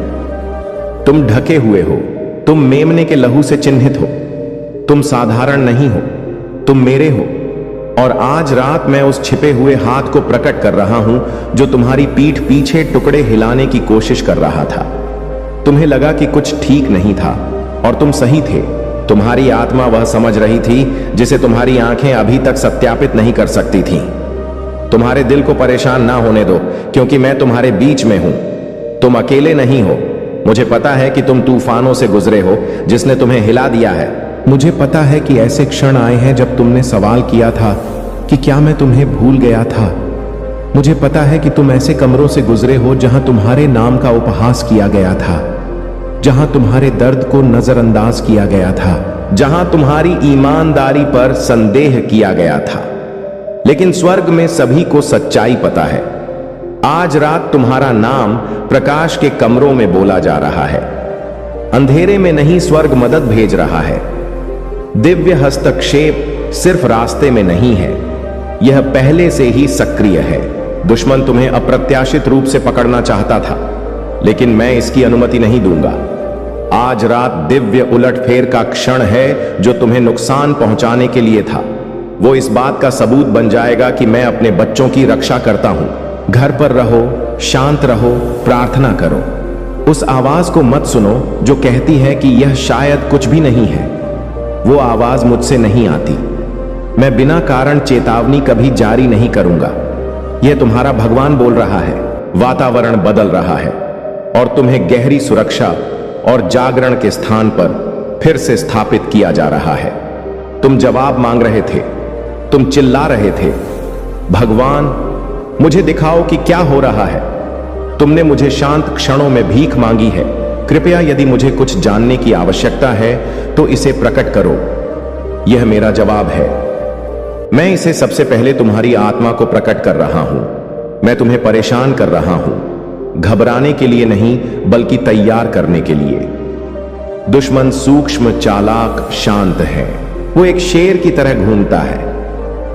तुम ढके हुए हो, तुम मेमने के लहू से चिन्हित हो, तुम साधारण नहीं हो, तुम मेरे हो। और आज रात मैं उस छिपे हुए हाथ को प्रकट कर रहा हूं जो तुम्हारी पीठ पीछे टुकड़े हिलाने की कोशिश कर रहा था। तुम्हें लगा कि कुछ ठीक नहीं था और तुम सही थे। तुम्हारी आत्मा वह समझ रही थी जिसे तुम्हारी आंखें अभी तक सत्यापित नहीं कर सकती थीं। तुम्हारे दिल को परेशान ना होने दो, क्योंकि मैं तुम्हारे बीच में हूं। तुम अकेले नहीं हो। मुझे पता है कि तुम तूफानों से गुजरे हो जिसने तुम्हें हिला दिया है। मुझे पता है कि ऐसे क्षण आए हैं जब तुमने सवाल किया था कि क्या मैं तुम्हें भूल गया था। मुझे पता है कि तुम ऐसे कमरों से गुजरे हो जहां तुम्हारे नाम का उपहास किया गया था, जहां तुम्हारे दर्द को नजरअंदाज किया गया था, जहां तुम्हारी ईमानदारी पर संदेह किया गया था। लेकिन स्वर्ग में सभी को सच्चाई पता है। आज रात तुम्हारा नाम प्रकाश के कमरों में बोला जा रहा है। अंधेरे में नहीं, स्वर्ग मदद भेज रहा है। दिव्य हस्तक्षेप सिर्फ रास्ते में नहीं है, यह पहले से ही सक्रिय है। दुश्मन तुम्हें अप्रत्याशित रूप से पकड़ना चाहता था, लेकिन मैं इसकी अनुमति नहीं दूंगा। आज रात दिव्य उलटफेर का क्षण है जो तुम्हें नुकसान पहुंचाने के लिए था। वो इस बात का सबूत बन जाएगा कि मैं अपने बच्चों की रक्षा करता हूं। घर पर रहो, शांत रहो, प्रार्थना करो। उस आवाज को मत सुनो जो कहती है कि यह शायद कुछ भी नहीं है। वो आवाज मुझसे नहीं आती। मैं बिना कारण चेतावनी कभी जारी नहीं करूंगा। यह तुम्हारा भगवान बोल रहा है। वातावरण बदल रहा है और तुम्हें गहरी सुरक्षा और जागरण के स्थान पर फिर से स्थापित किया जा रहा है। तुम जवाब मांग रहे थे, तुम चिल्ला रहे थे, भगवान मुझे दिखाओ कि क्या हो रहा है। तुमने मुझे शांत क्षणों में भीख मांगी है। कृपया यदि मुझे कुछ जानने की आवश्यकता है तो इसे प्रकट करो। यह मेरा जवाब है। मैं इसे सबसे पहले तुम्हारी आत्मा को प्रकट कर रहा हूं। मैं तुम्हें परेशान कर रहा हूं, घबराने के लिए नहीं बल्कि तैयार करने के लिए। दुश्मन सूक्ष्म, चालाक, शांत है। वो एक शेर की तरह घूमता है,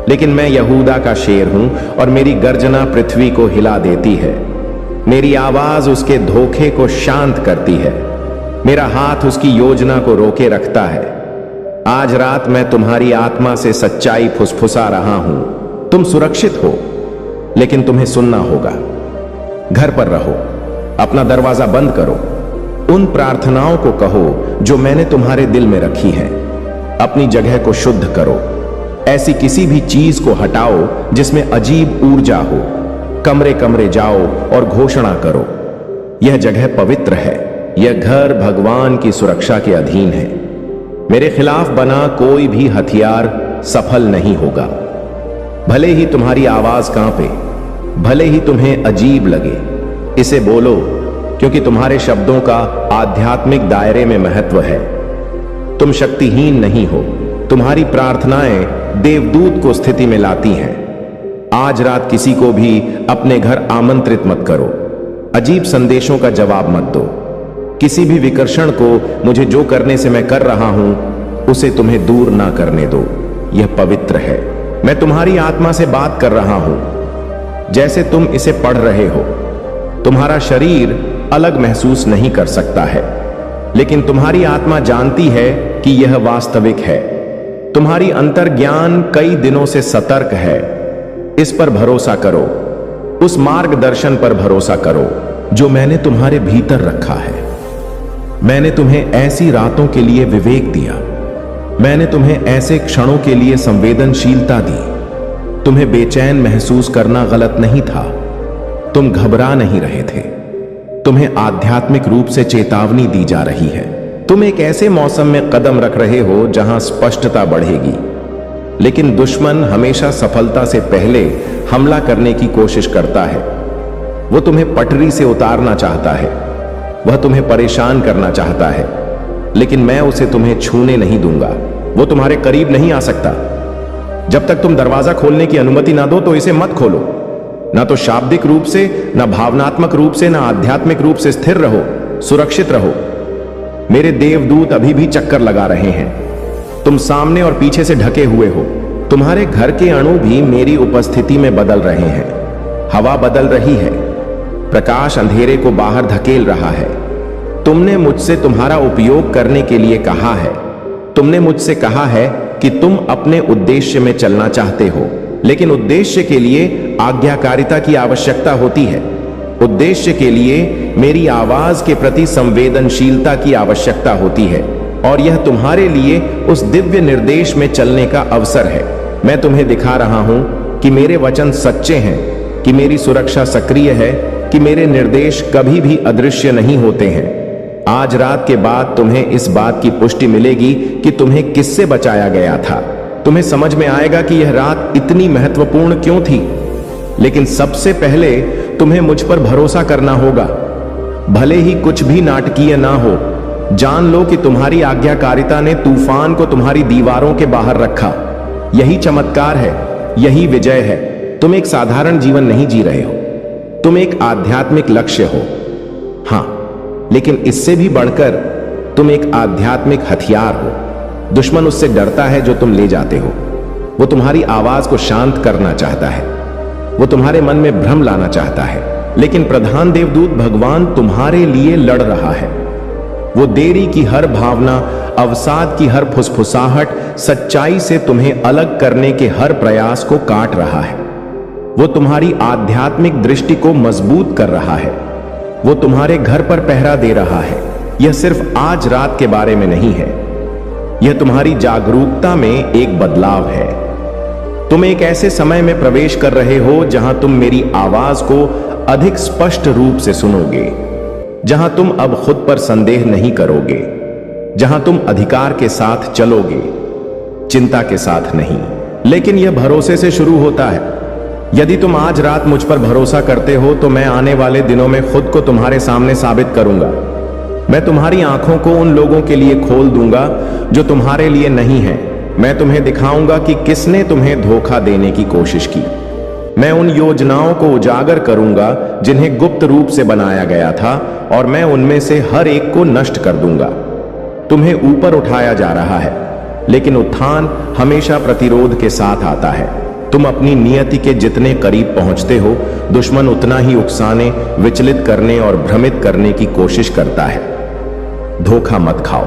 लेकिन मैं यहूदा का शेर हूं और मेरी गर्जना पृथ्वी को हिला देती है। मेरी आवाज उसके धोखे को शांत करती है। मेरा हाथ उसकी योजना को रोके रखता है। आज रात मैं तुम्हारी आत्मा से सच्चाई फुसफुसा रहा हूं। तुम सुरक्षित हो, लेकिन तुम्हें सुनना होगा। घर पर रहो, अपना दरवाजा बंद करो। उन प्रार्थनाओं को कहो जो मैंने तुम्हारे दिल में रखी हैं। अपनी जगह को शुद्ध करो। ऐसी किसी भी चीज को हटाओ जिसमें अजीब ऊर्जा हो। कमरे कमरे जाओ और घोषणा करो, यह जगह पवित्र है। यह घर भगवान की सुरक्षा के अधीन है। मेरे खिलाफ बना कोई भी हथियार सफल नहीं होगा। भले ही तुम्हारी आवाज कांपे, भले ही तुम्हें अजीब लगे, इसे बोलो, क्योंकि तुम्हारे शब्दों का आध्यात्मिक दायरे में महत्व है। तुम शक्तिहीन नहीं हो। तुम्हारी प्रार्थनाएं देवदूत को स्थिति में लाती हैं। आज रात किसी को भी अपने घर आमंत्रित मत करो। अजीब संदेशों का जवाब मत दो। किसी भी विकर्षण को मुझे जो करने से मैं कर रहा हूं उसे तुम्हें दूर ना करने दो। यह पवित्र है। मैं तुम्हारी आत्मा से बात कर रहा हूं जैसे तुम इसे पढ़ रहे हो। तुम्हारा शरीर अलग महसूस नहीं कर सकता है, लेकिन तुम्हारी आत्मा जानती है कि यह वास्तविक है। तुम्हारी अंतर्ज्ञान कई दिनों से सतर्क है। इस पर भरोसा करो, उस मार्गदर्शन पर भरोसा करो जो मैंने तुम्हारे भीतर रखा है। मैंने तुम्हें ऐसी रातों के लिए विवेक दिया, मैंने तुम्हें ऐसे क्षणों के लिए संवेदनशीलता दी। तुम्हें बेचैन महसूस करना गलत नहीं था, तुम घबरा नहीं रहे थे। तुम्हें आध्यात्मिक रूप से चेतावनी दी जा रही है। तुम एक ऐसे मौसम में कदम रख रहे हो जहां स्पष्टता बढ़ेगी, लेकिन दुश्मन हमेशा सफलता से पहले हमला करने की कोशिश करता है। वो तुम्हें पटरी से उतारना चाहता है, वह तुम्हें परेशान करना चाहता है, लेकिन मैं उसे तुम्हें छूने नहीं दूंगा। वो तुम्हारे करीब नहीं आ सकता। जब तक तुम दरवाजा खोलने की अनुमति ना दो तो इसे मत खोलो। ना तो शाब्दिक रूप से, ना भावनात्मक रूप से, ना आध्यात्मिक रूप से स्थिर रहो, सुरक्षित रहो। मेरे देवदूत अभी भी चक्कर लगा रहे हैं। तुम सामने और पीछे से ढके हुए हो। तुम्हारे घर के अणु भी मेरी उपस्थिति में बदल रहे हैं। हवा बदल रही है, प्रकाश अंधेरे को बाहर धकेल रहा है। तुमने मुझसे तुम्हारा उपयोग करने के लिए कहा है। तुमने मुझसे कहा है कि तुम अपने उद्देश्य में चलना चाहते हो, लेकिन उद्देश्य के लिए आज्ञाकारिता की आवश्यकता होती है। उद्देश्य के लिए मेरी आवाज के प्रति संवेदनशीलता की आवश्यकता होती है, और यह तुम्हारे लिए उस दिव्य निर्देश में चलने का अवसर है। मैं तुम्हें दिखा रहा हूं कि मेरे वचन सच्चे हैं, कि मेरी सुरक्षा सक्रिय है, कि मेरे निर्देश कभी भी अदृश्य नहीं होते हैं। आज रात के बाद तुम्हें इस बात की पुष्टि मिलेगी कि तुम्हें किससे बचाया गया था। तुम्हें समझ में आएगा कि यह रात इतनी महत्वपूर्ण क्यों थी। लेकिन सबसे पहले तुम्हें मुझ पर भरोसा करना होगा, भले ही कुछ भी नाटकीय ना हो। जान लो कि तुम्हारी आज्ञाकारिता ने तूफान को तुम्हारी दीवारों के बाहर रखा। यही चमत्कार है, यही विजय है। तुम एक साधारण जीवन नहीं जी रहे हो, तुम एक आध्यात्मिक लक्ष्य हो। हां, लेकिन इससे भी बढ़कर तुम एक आध्यात्मिक हथियार हो। दुश्मन उससे डरता है जो तुम ले जाते हो। वो तुम्हारी आवाज को शांत करना चाहता है, वो तुम्हारे मन में भ्रम लाना चाहता है, लेकिन प्रधान देवदूत भगवान तुम्हारे लिए लड़ रहा है। वो देरी की हर भावना, अवसाद की हर फुसफुसाहट, सच्चाई से तुम्हें अलग करने के हर प्रयास को काट रहा है। वो तुम्हारी आध्यात्मिक दृष्टि को मजबूत कर रहा है। वो तुम्हारे घर पर पहरा दे रहा है। यह सिर्फ आज रात के बारे में नहीं है, यह तुम्हारी जागरूकता में एक बदलाव है। तुम एक ऐसे समय में प्रवेश कर रहे हो जहां तुम मेरी आवाज को अधिक स्पष्ट रूप से सुनोगे, जहां तुम अब खुद पर संदेह नहीं करोगे, जहां तुम अधिकार के साथ चलोगे, चिंता के साथ नहीं। लेकिन यह भरोसे से शुरू होता है। यदि तुम आज रात मुझ पर भरोसा करते हो तो मैं आने वाले दिनों में खुद को तुम्हारे सामने साबित करूंगा। मैं तुम्हारी आंखों को उन लोगों के लिए खोल दूंगा जो तुम्हारे लिए नहीं है। मैं तुम्हें दिखाऊंगा कि किसने तुम्हें धोखा देने की कोशिश की। मैं उन योजनाओं को उजागर करूंगा जिन्हें गुप्त रूप से बनाया गया था, और मैं उनमें से हर एक को नष्ट कर दूंगा। तुम्हें ऊपर उठाया जा रहा है, लेकिन उत्थान हमेशा प्रतिरोध के साथ आता है। तुम अपनी नियति के जितने करीब पहुंचते हो, दुश्मन उतना ही उकसाने, विचलित करने और भ्रमित करने की कोशिश करता है। धोखा मत खाओ।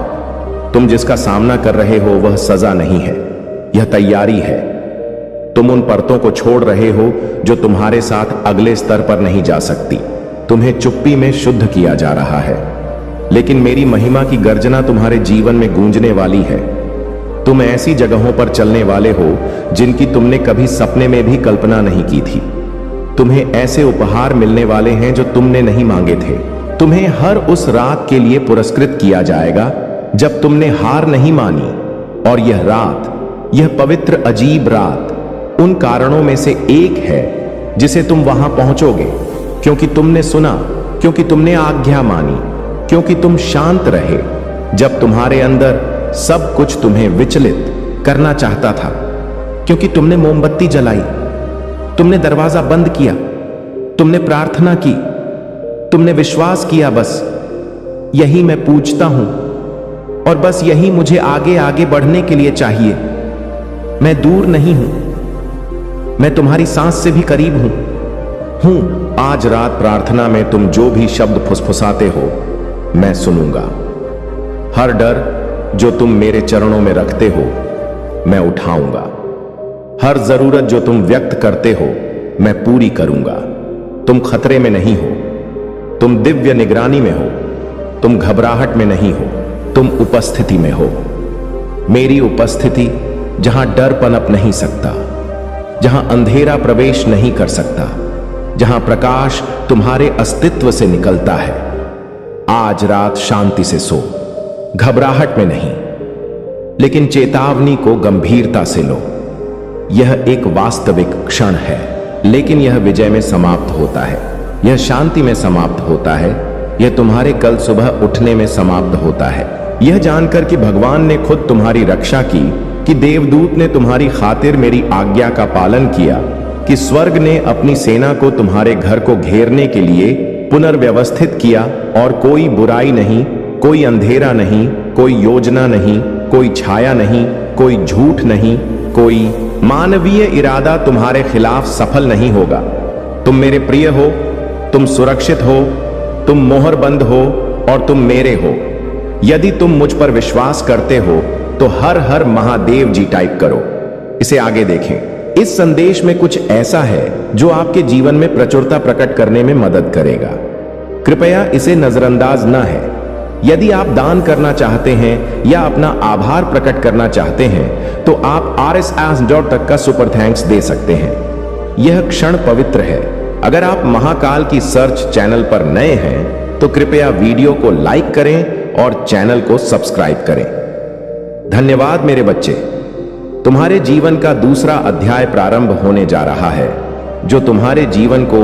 तुम जिसका सामना कर रहे हो वह सजा नहीं है, यह तैयारी है। तुम उन परतों को छोड़ रहे हो जो तुम्हारे साथ अगले स्तर पर नहीं जा सकती। तुम्हें चुप्पी में शुद्ध किया जा रहा है, लेकिन मेरी महिमा की गर्जना तुम्हारे जीवन में गूंजने वाली है। तुम ऐसी जगहों पर चलने वाले हो जिनकी तुमने कभी सपने में भी कल्पना नहीं की थी। तुम्हें ऐसे उपहार मिलने वाले हैं जो तुमने नहीं मांगे थे। तुम्हें हर उस रात के लिए पुरस्कृत किया जाएगा जब तुमने हार नहीं मानी। और यह रात, यह पवित्र अजीब रात उन कारणों में से एक है जिसे तुम वहां पहुंचोगे, क्योंकि तुमने सुना, क्योंकि तुमने आज्ञा मानी, क्योंकि तुम शांत रहे जब तुम्हारे अंदर सब कुछ तुम्हें विचलित करना चाहता था, क्योंकि तुमने मोमबत्ती जलाई, तुमने दरवाजा बंद किया, तुमने प्रार्थना की, तुमने विश्वास किया। बस यही मैं पूछता हूं, और बस यही मुझे आगे आगे बढ़ने के लिए चाहिए। मैं दूर नहीं हूं, मैं तुम्हारी सांस से भी करीब हूं। आज रात प्रार्थना में तुम जो भी शब्द फुसफुसाते हो मैं सुनूंगा। हर डर जो तुम मेरे चरणों में रखते हो मैं उठाऊंगा। हर जरूरत जो तुम व्यक्त करते हो मैं पूरी करूंगा। तुम खतरे में नहीं हो, तुम दिव्य निगरानी में हो। तुम घबराहट में नहीं हो, तुम उपस्थिति में हो। मेरी उपस्थिति जहां डर पनप नहीं सकता, जहां अंधेरा प्रवेश नहीं कर सकता, जहां प्रकाश तुम्हारे अस्तित्व से निकलता है। आज रात शांति से सो, घबराहट में नहीं, लेकिन चेतावनी को गंभीरता से लो। यह एक वास्तविक क्षण है, लेकिन यह विजय में समाप्त होता है, यह शांति में समाप्त होता है, यह तुम्हारे कल सुबह उठने में समाप्त होता है। यह जानकर कि भगवान ने खुद तुम्हारी रक्षा की, कि देवदूत ने तुम्हारी खातिर मेरी आज्ञा का पालन किया, कि स्वर्ग ने अपनी सेना को तुम्हारे घर को घेरने के लिए पुनर्व्यवस्थित किया और कोई बुराई नहीं, कोई अंधेरा नहीं, कोई योजना नहीं, कोई छाया नहीं, कोई झूठ नहीं, कोई मानवीय इरादा तुम्हारे खिलाफ सफल नहीं होगा। तुम मेरे प्रिय हो, तुम सुरक्षित हो, तुम मोहरबंद हो और तुम मेरे हो। यदि तुम मुझ पर विश्वास करते हो तो हर हर महादेव जी टाइप करो। इसे आगे देखें। इस संदेश में कुछ ऐसा है जो आपके जीवन में प्रचुरता प्रकट करने में मदद करेगा। कृपया इसे नजरअंदाज न है। यदि आप दान करना चाहते हैं या अपना आभार प्रकट करना चाहते हैं तो आप RSS तक का सुपर थैंक्स दे सकते हैं। यह क्षण पवित्र है। अगर आप महाकाल की सर्च चैनल पर नए हैं तो कृपया वीडियो को लाइक करें और चैनल को सब्सक्राइब करें। धन्यवाद मेरे बच्चे। तुम्हारे जीवन का दूसरा अध्याय प्रारंभ होने जा रहा है जो तुम्हारे जीवन को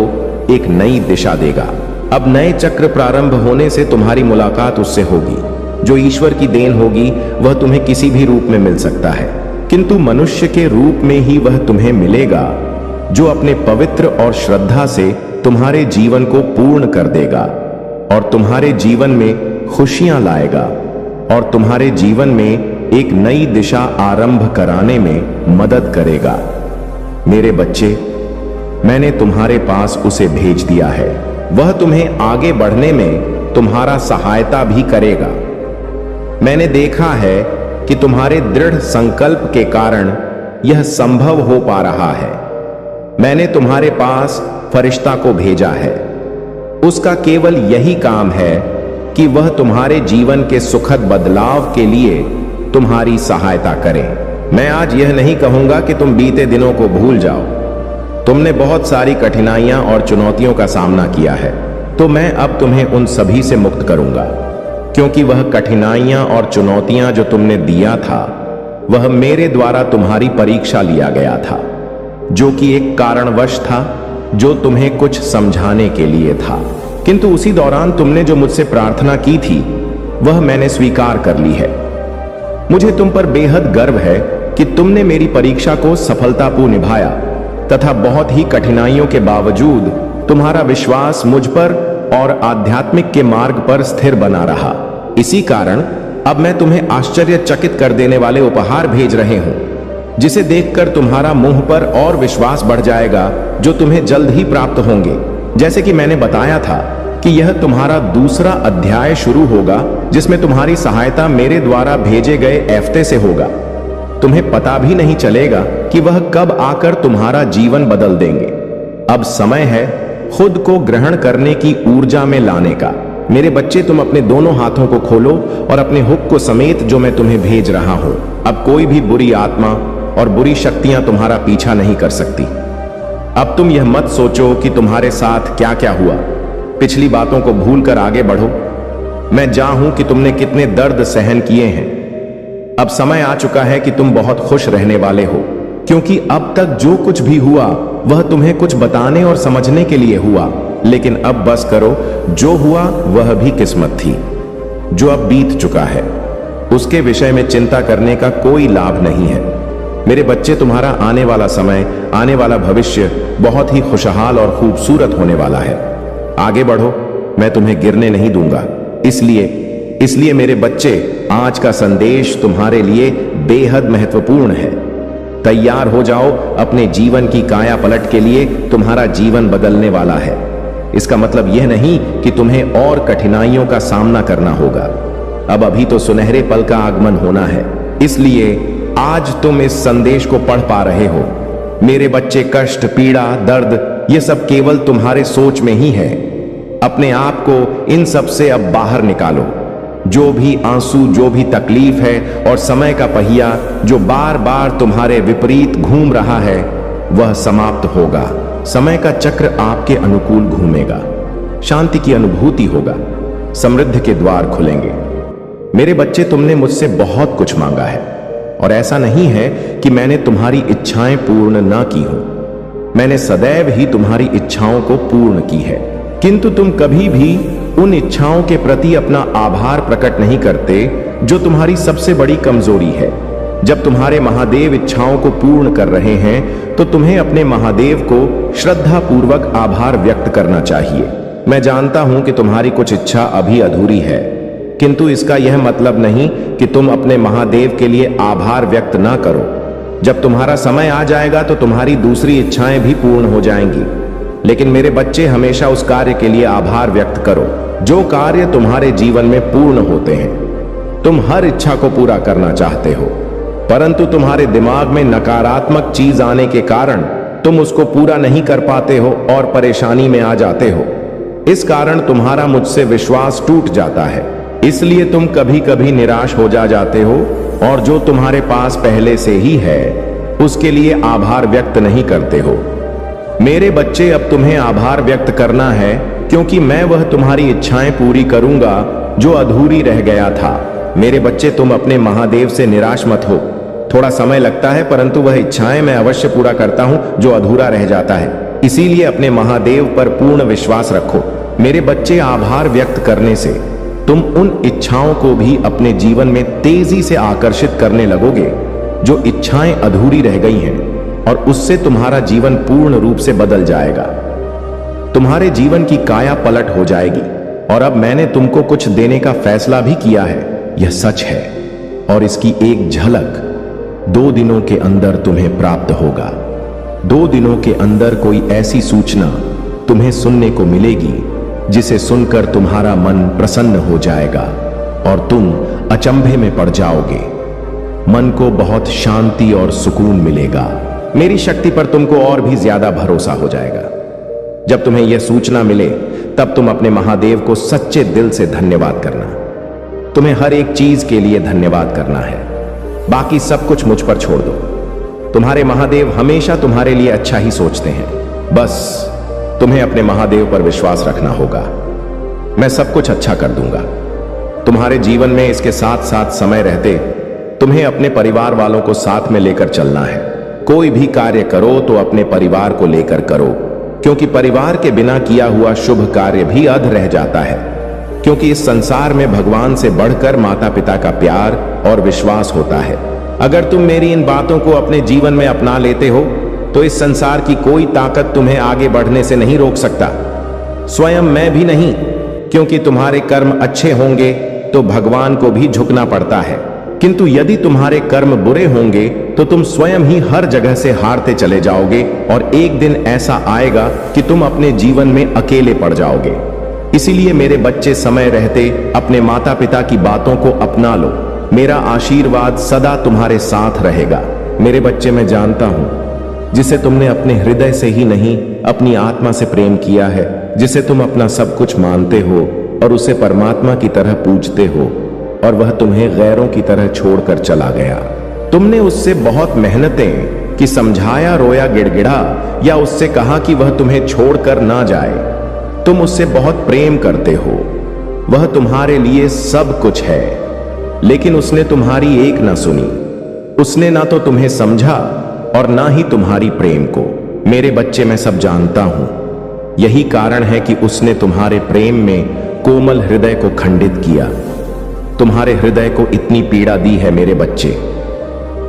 एक नई दिशा देगा। अब नए चक्र प्रारंभ होने से तुम्हारी मुलाकात उससे होगी जो ईश्वर की देन होगी। वह तुम्हें किसी भी रूप में मिल सकता है, किंतु मनुष्य के रूप में ही वह तुम्हें मिलेगा जो अपने पवित्र और श्रद्धा से तुम्हारे जीवन को पूर्ण कर देगा और तुम्हारे जीवन में खुशियां लाएगा और तुम्हारे जीवन में एक नई दिशा आरंभ कराने में मदद करेगा। मेरे बच्चे, मैंने तुम्हारे पास उसे भेज दिया है। वह तुम्हें आगे बढ़ने में तुम्हारा सहायता भी करेगा। मैंने देखा है कि तुम्हारे दृढ़ संकल्प के कारण यह संभव हो पा रहा है। मैंने तुम्हारे पास फरिश्ता को भेजा है। उसका केवल यही काम है कि वह तुम्हारे जीवन के सुखद बदलाव के लिए तुम्हारी सहायता करे। मैं आज यह नहीं कहूंगा कि तुम बीते दिनों को भूल जाओ। तुमने बहुत सारी कठिनाइयां और चुनौतियों का सामना किया है, तो मैं अब तुम्हें उन सभी से मुक्त करूंगा, क्योंकि वह कठिनाइयां और चुनौतियां जो तुमने दिया था वह मेरे द्वारा तुम्हारी परीक्षा लिया गया था, जो कि एक कारणवश था जो तुम्हें कुछ समझाने के लिए था। किंतु उसी दौरान तुमने जो मुझसे प्रार्थना की थी वह मैंने स्वीकार कर ली है। मुझे तुम पर बेहद गर्व है कि तुमने मेरी परीक्षा को सफलतापूर्वक निभाया तथा बहुत ही कठिनाइयों के बावजूद तुम्हारा विश्वास मुझ पर और आध्यात्मिक के मार्ग पर स्थिर बना रहा। इसी कारण अब मैं तुम्हें आश्चर्यचकित कर देने वाले उपहार भेज रहे हूं, जिसे देखकर तुम्हारा मुंह पर और विश्वास बढ़ जाएगा, जो तुम्हें जल्द ही प्राप्त होंगे। जैसे कि मैंने बताया था कि यह तुम्हारा दूसरा अध्याय शुरू होगा, जिसमें तुम्हारी सहायता मेरे द्वारा भेजे गए एफ्ते से होगा। तुम्हें पता भी नहीं चलेगा कि वह कब आकर तुम्हारा जीवन बदल देंगे। अब समय है खुद को ग्रहण करने की ऊर्जा में लाने का। मेरे बच्चे, तुम अपने दोनों हाथों को खोलो और अपने हुक को समेत जो मैं तुम्हें भेज रहा हूं। अब कोई भी बुरी आत्मा और बुरी शक्तियां तुम्हारा पीछा नहीं कर सकती। अब तुम यह मत सोचो कि तुम्हारे साथ क्या क्या हुआ। पिछली बातों को भूलकर आगे बढ़ो। मैं जानूं कि तुमने कितने दर्द सहन किए हैं। अब समय आ चुका है कि तुम बहुत खुश रहने वाले हो, क्योंकि अब तक जो कुछ भी हुआ वह तुम्हें कुछ बताने और समझने के लिए हुआ। लेकिन अब बस करो, जो हुआ वह भी किस्मत थी। जो अब बीत चुका है उसके विषय में चिंता करने का कोई लाभ नहीं है। मेरे बच्चे, तुम्हारा आने वाला समय, आने वाला भविष्य बहुत ही खुशहाल और खूबसूरत होने वाला है। आगे बढ़ो, मैं तुम्हें गिरने नहीं दूंगा। इसलिए मेरे बच्चे, आज का संदेश तुम्हारे लिए बेहद महत्वपूर्ण है। तैयार हो जाओ अपने जीवन की काया पलट के लिए। तुम्हारा जीवन बदलने वाला है। इसका मतलब यह नहीं कि तुम्हें और कठिनाइयों का सामना करना होगा। अब अभी तो सुनहरे पल का आगमन होना है, इसलिए आज तुम इस संदेश को पढ़ पा रहे हो। मेरे बच्चे, कष्ट, पीड़ा, दर्द ये सब केवल तुम्हारे सोच में ही है। अपने आप को इन सब से अब बाहर निकालो। जो भी आंसू, जो भी तकलीफ है और समय का पहिया जो बार बार तुम्हारे विपरीत घूम रहा है, वह समाप्त होगा। समय का चक्र आपके अनुकूल घूमेगा। शांति की अनुभूति होगा। समृद्धि के द्वार खुलेंगे। मेरे बच्चे, तुमने मुझसे बहुत कुछ मांगा है और ऐसा नहीं है कि मैंने तुम्हारी इच्छाएं पूर्ण ना की हो। मैंने सदैव ही तुम्हारी इच्छाओं को पूर्ण की है, किंतु तुम कभी भी उन इच्छाओं के प्रति अपना आभार प्रकट नहीं करते जो तुम्हारी सबसे बड़ी कमजोरी है। जब तुम्हारे महादेव इच्छाओं को पूर्ण कर रहे हैं तो तुम्हें अपने महादेव को श्रद्धा पूर्वक आभार व्यक्त करना चाहिए। मैं जानता हूं कि तुम्हारी कुछ इच्छा अभी अधूरी है, किंतु इसका यह मतलब नहीं कि तुम अपने महादेव के लिए आभार व्यक्त ना करो। जब तुम्हारा समय आ जाएगा तो तुम्हारी दूसरी इच्छाएं भी पूर्ण हो जाएंगी। लेकिन मेरे बच्चे, हमेशा उस कार्य के लिए आभार व्यक्त करो जो कार्य तुम्हारे जीवन में पूर्ण होते हैं। तुम हर इच्छा को पूरा करना चाहते हो, परंतु तुम्हारे दिमाग में नकारात्मक चीज आने के कारण तुम उसको पूरा नहीं कर पाते हो और परेशानी में आ जाते हो। इस कारण तुम्हारा मुझसे विश्वास टूट जाता है, इसलिए तुम कभी कभी निराश हो जाते हो और जो तुम्हारे पास पहले से ही है उसके लिए आभार व्यक्त नहीं करते हो। मेरे बच्चे, अब तुम्हें आभार व्यक्त करना है क्योंकि मैं वह तुम्हारी इच्छाएं पूरी करूंगा जो अधूरी रह गया था। मेरे बच्चे, तुम अपने महादेव से निराश मत हो। थोड़ा समय लगता है, परंतु वह इच्छाएं मैं अवश्य पूरा करता हूं जो अधूरा रह जाता है। इसीलिए अपने महादेव पर पूर्ण विश्वास रखो। मेरे बच्चे, आभार व्यक्त करने से तुम उन इच्छाओं को भी अपने जीवन में तेजी से आकर्षित करने लगोगे जो इच्छाएं अधूरी रह गई हैं, और उससे तुम्हारा जीवन पूर्ण रूप से बदल जाएगा। तुम्हारे जीवन की काया पलट हो जाएगी। और अब मैंने तुमको कुछ देने का फैसला भी किया है, यह सच है, और इसकी एक झलक 2 दिनों के अंदर तुम्हें प्राप्त होगा। 2 दिनों के अंदर कोई ऐसी सूचना तुम्हें सुनने को मिलेगी जिसे सुनकर तुम्हारा मन प्रसन्न हो जाएगा और तुम अचंभे में पड़ जाओगे। मन को बहुत शांति और सुकून मिलेगा। मेरी शक्ति पर तुमको और भी ज्यादा भरोसा हो जाएगा। जब तुम्हें यह सूचना मिले तब तुम अपने महादेव को सच्चे दिल से धन्यवाद करना। तुम्हें हर एक चीज के लिए धन्यवाद करना है, बाकी सब कुछ मुझ पर छोड़ दो। तुम्हारे महादेव हमेशा तुम्हारे लिए अच्छा ही सोचते हैं। बस तुम्हें अपने महादेव पर विश्वास रखना होगा। मैं सब कुछ अच्छा कर दूंगा। तुम्हारे जीवन में इसके साथ साथ समय रहते तुम्हें अपने परिवार वालों को साथ में लेकर चलना है। कोई भी कार्य करो तो अपने परिवार को लेकर करो, क्योंकि परिवार के बिना किया हुआ शुभ कार्य भी अध रह जाता है। क्योंकि इस संसार में भगवान से बढ़कर माता पिता का प्यार और विश्वास होता है। अगर तुम मेरी इन बातों को अपने जीवन में अपना लेते हो तो इस संसार की कोई ताकत तुम्हें आगे बढ़ने से नहीं रोक सकता, स्वयं मैं भी नहीं। क्योंकि तुम्हारे कर्म अच्छे होंगे तो भगवान को भी झुकना पड़ता है, किंतु यदि तुम्हारे कर्म बुरे होंगे तो तुम स्वयं ही हर जगह से हारते चले जाओगे और एक दिन ऐसा आएगा कि तुम अपने जीवन में अकेले पड़ जाओगे। इसीलिए मेरे बच्चे, समय रहते अपने माता पिता की बातों को अपना लो। मेरा आशीर्वाद सदा तुम्हारे साथ रहेगा। मेरे बच्चे, मैं जानता हूं जिसे तुमने अपने हृदय से ही नहीं अपनी आत्मा से प्रेम किया है, जिसे तुम अपना सब कुछ मानते हो और उसे परमात्मा की तरह पूजते हो, और वह तुम्हें गैरों की तरह छोड़कर चला गया। तुमने उससे बहुत मेहनतें की, समझाया, रोया, गिड़गिड़ा, या उससे कहा कि वह तुम्हें छोड़कर ना जाए। तुम उससे बहुत प्रेम करते हो, वह तुम्हारे लिए सब कुछ है, लेकिन उसने तुम्हारी एक ना सुनी। उसने ना तो तुम्हें समझा और ना ही तुम्हारी प्रेम को। मेरे बच्चे, मैं सब जानता हूं। यही कारण है कि उसने तुम्हारे प्रेम में कोमल हृदय को खंडित किया। तुम्हारे हृदय को इतनी पीड़ा दी है मेरे बच्चे।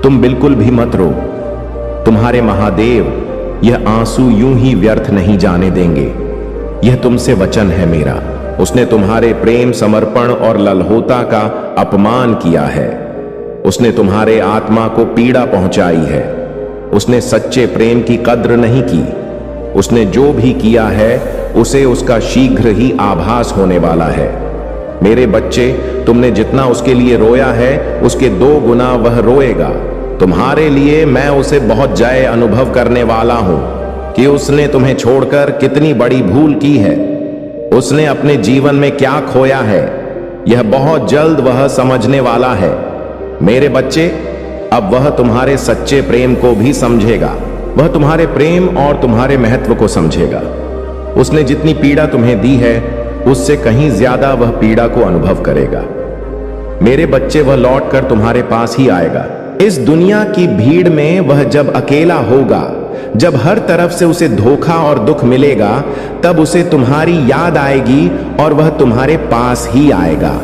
तुम बिल्कुल भी मत रो। तुम्हारे महादेव यह आंसू यूं ही व्यर्थ नहीं जाने देंगे। यह तुमसे वचन है मेरा। उसने तुम्हारे प्रेम, समर्पण और ललहोता का अपमान किया है। उसने तुम्हारे आत्मा को पीड़ा पहुंचाई है। उसने सच्चे प्रेम की कद्र नहीं की। उसने जो भी किया है उसे उसका शीघ्र ही आभास होने वाला है। मेरे बच्चे, तुमने जितना उसके लिए रोया है उसके 2 गुना वह रोएगा। तुम्हारे लिए मैं उसे बहुत जय अनुभव करने वाला हूं कि उसने तुम्हें छोड़कर कितनी बड़ी भूल की है। उसने अपने जीवन में क्या खोया है यह बहुत जल्द वह समझने वाला है। मेरे बच्चे, अब वह तुम्हारे सच्चे प्रेम को भी समझेगा। वह तुम्हारे प्रेम और तुम्हारे महत्व को समझेगा। उसने जितनी पीड़ा तुम्हें दी है उससे कहीं ज्यादा वह पीड़ा को अनुभव करेगा। मेरे बच्चे, वह लौटकर तुम्हारे पास ही आएगा। इस दुनिया की भीड़ में वह जब अकेला होगा, जब हर तरफ से उसे धोखा और दुख मिलेगा, तब उसे तुम्हारी याद आएगी और वह तुम्हारे पास ही आएगा।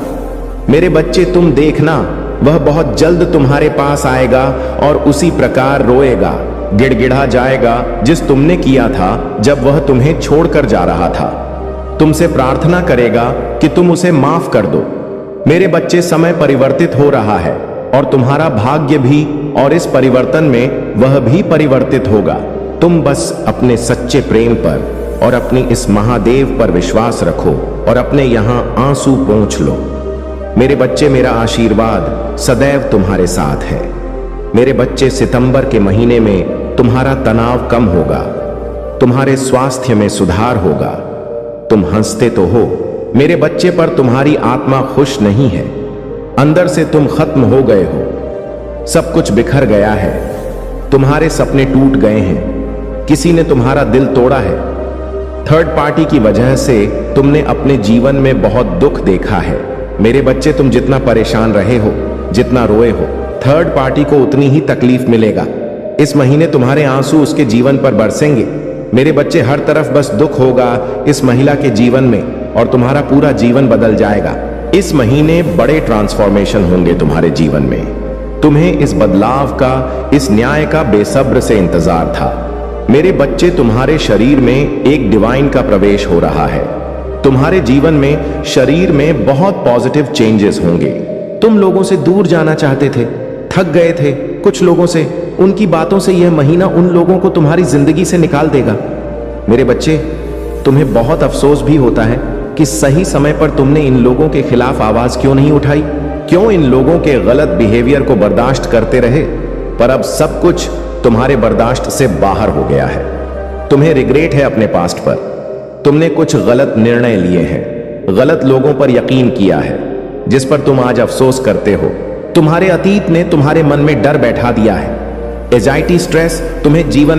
मेरे बच्चे, तुम देखना, वह बहुत जल्द तुम्हारे पास आएगा और उसी प्रकार रोएगा, गिड़गिड़ा जाएगा जिस तुमने किया था जब वह तुम्हें छोड़कर जा रहा था। तुमसे प्रार्थना करेगा कि तुम उसे माफ कर दो। मेरे बच्चे, समय परिवर्तित हो रहा है और तुम्हारा भाग्य भी, और इस परिवर्तन में वह भी परिवर्तित होगा। तुम बस अपने सच्चे प्रेम पर और अपनी इस महादेव पर विश्वास रखो और अपने यहां आंसू पोंछ लो। मेरे बच्चे, मेरा आशीर्वाद सदैव तुम्हारे साथ है। मेरे बच्चे, सितंबर के महीने में तुम्हारा तनाव कम होगा, तुम्हारे स्वास्थ्य में सुधार होगा। तुम हंसते तो हो मेरे बच्चे, पर तुम्हारी आत्मा खुश नहीं है। अंदर से तुम खत्म हो गए हो। सब कुछ बिखर गया है। तुम्हारे सपने टूट गए हैं। किसी ने तुम्हारा दिल तोड़ा है। थर्ड पार्टी की वजह से तुमने अपने जीवन में बहुत दुख देखा है। मेरे बच्चे, तुम जितना परेशान रहे हो, जितना रोए हो, थर्ड पार्टी को उतनी ही तकलीफ मिलेगा। इस महीने तुम्हारे आंसू उसके जीवन पर बरसेंगे। मेरे बच्चे, हर तरफ बस दुख होगा इस महिला के जीवन में और तुम्हारा पूरा जीवन बदल जाएगा। इस महीने बड़े ट्रांसफॉर्मेशन होंगे तुम्हारे जीवन में। तुम्हें इस बदलाव का, इस न्याय का बेसब्र से इंतजार था। मेरे बच्चे, तुम्हारे शरीर में एक डिवाइन का प्रवेश हो रहा है। तुम्हारे जीवन में शरीर में बहुत पॉजिटिव चेंजेस होंगे। तुम लोगों से दूर जाना चाहते थे, थक गए थे कुछ लोगों से। उनकी बातों से यह महीना उन लोगों को तुम्हारी जिंदगी से निकाल देगा। मेरे बच्चे, तुम्हें बहुत अफसोस भी होता है कि सही समय पर तुमने इन लोगों के खिलाफ आवाज क्यों नहीं उठाई, क्यों इन लोगों के गलत बिहेवियर को बर्दाश्त करते रहे। पर अब सब कुछ तुम्हारे बर्दाश्त से बाहर हो गया है। तुम्हें रिग्रेट है अपने पास्ट पर। तुमने कुछ गलत निर्णय लिए हैं, गलत लोगों पर यकीन किया है, जिस पर तुम आज अफसोस करते हो। तुम्हारे अतीत ने तुम्हारे मन में डर बैठा दिया है। एंजाइटी, स्ट्रेस तुम्हें जीवन में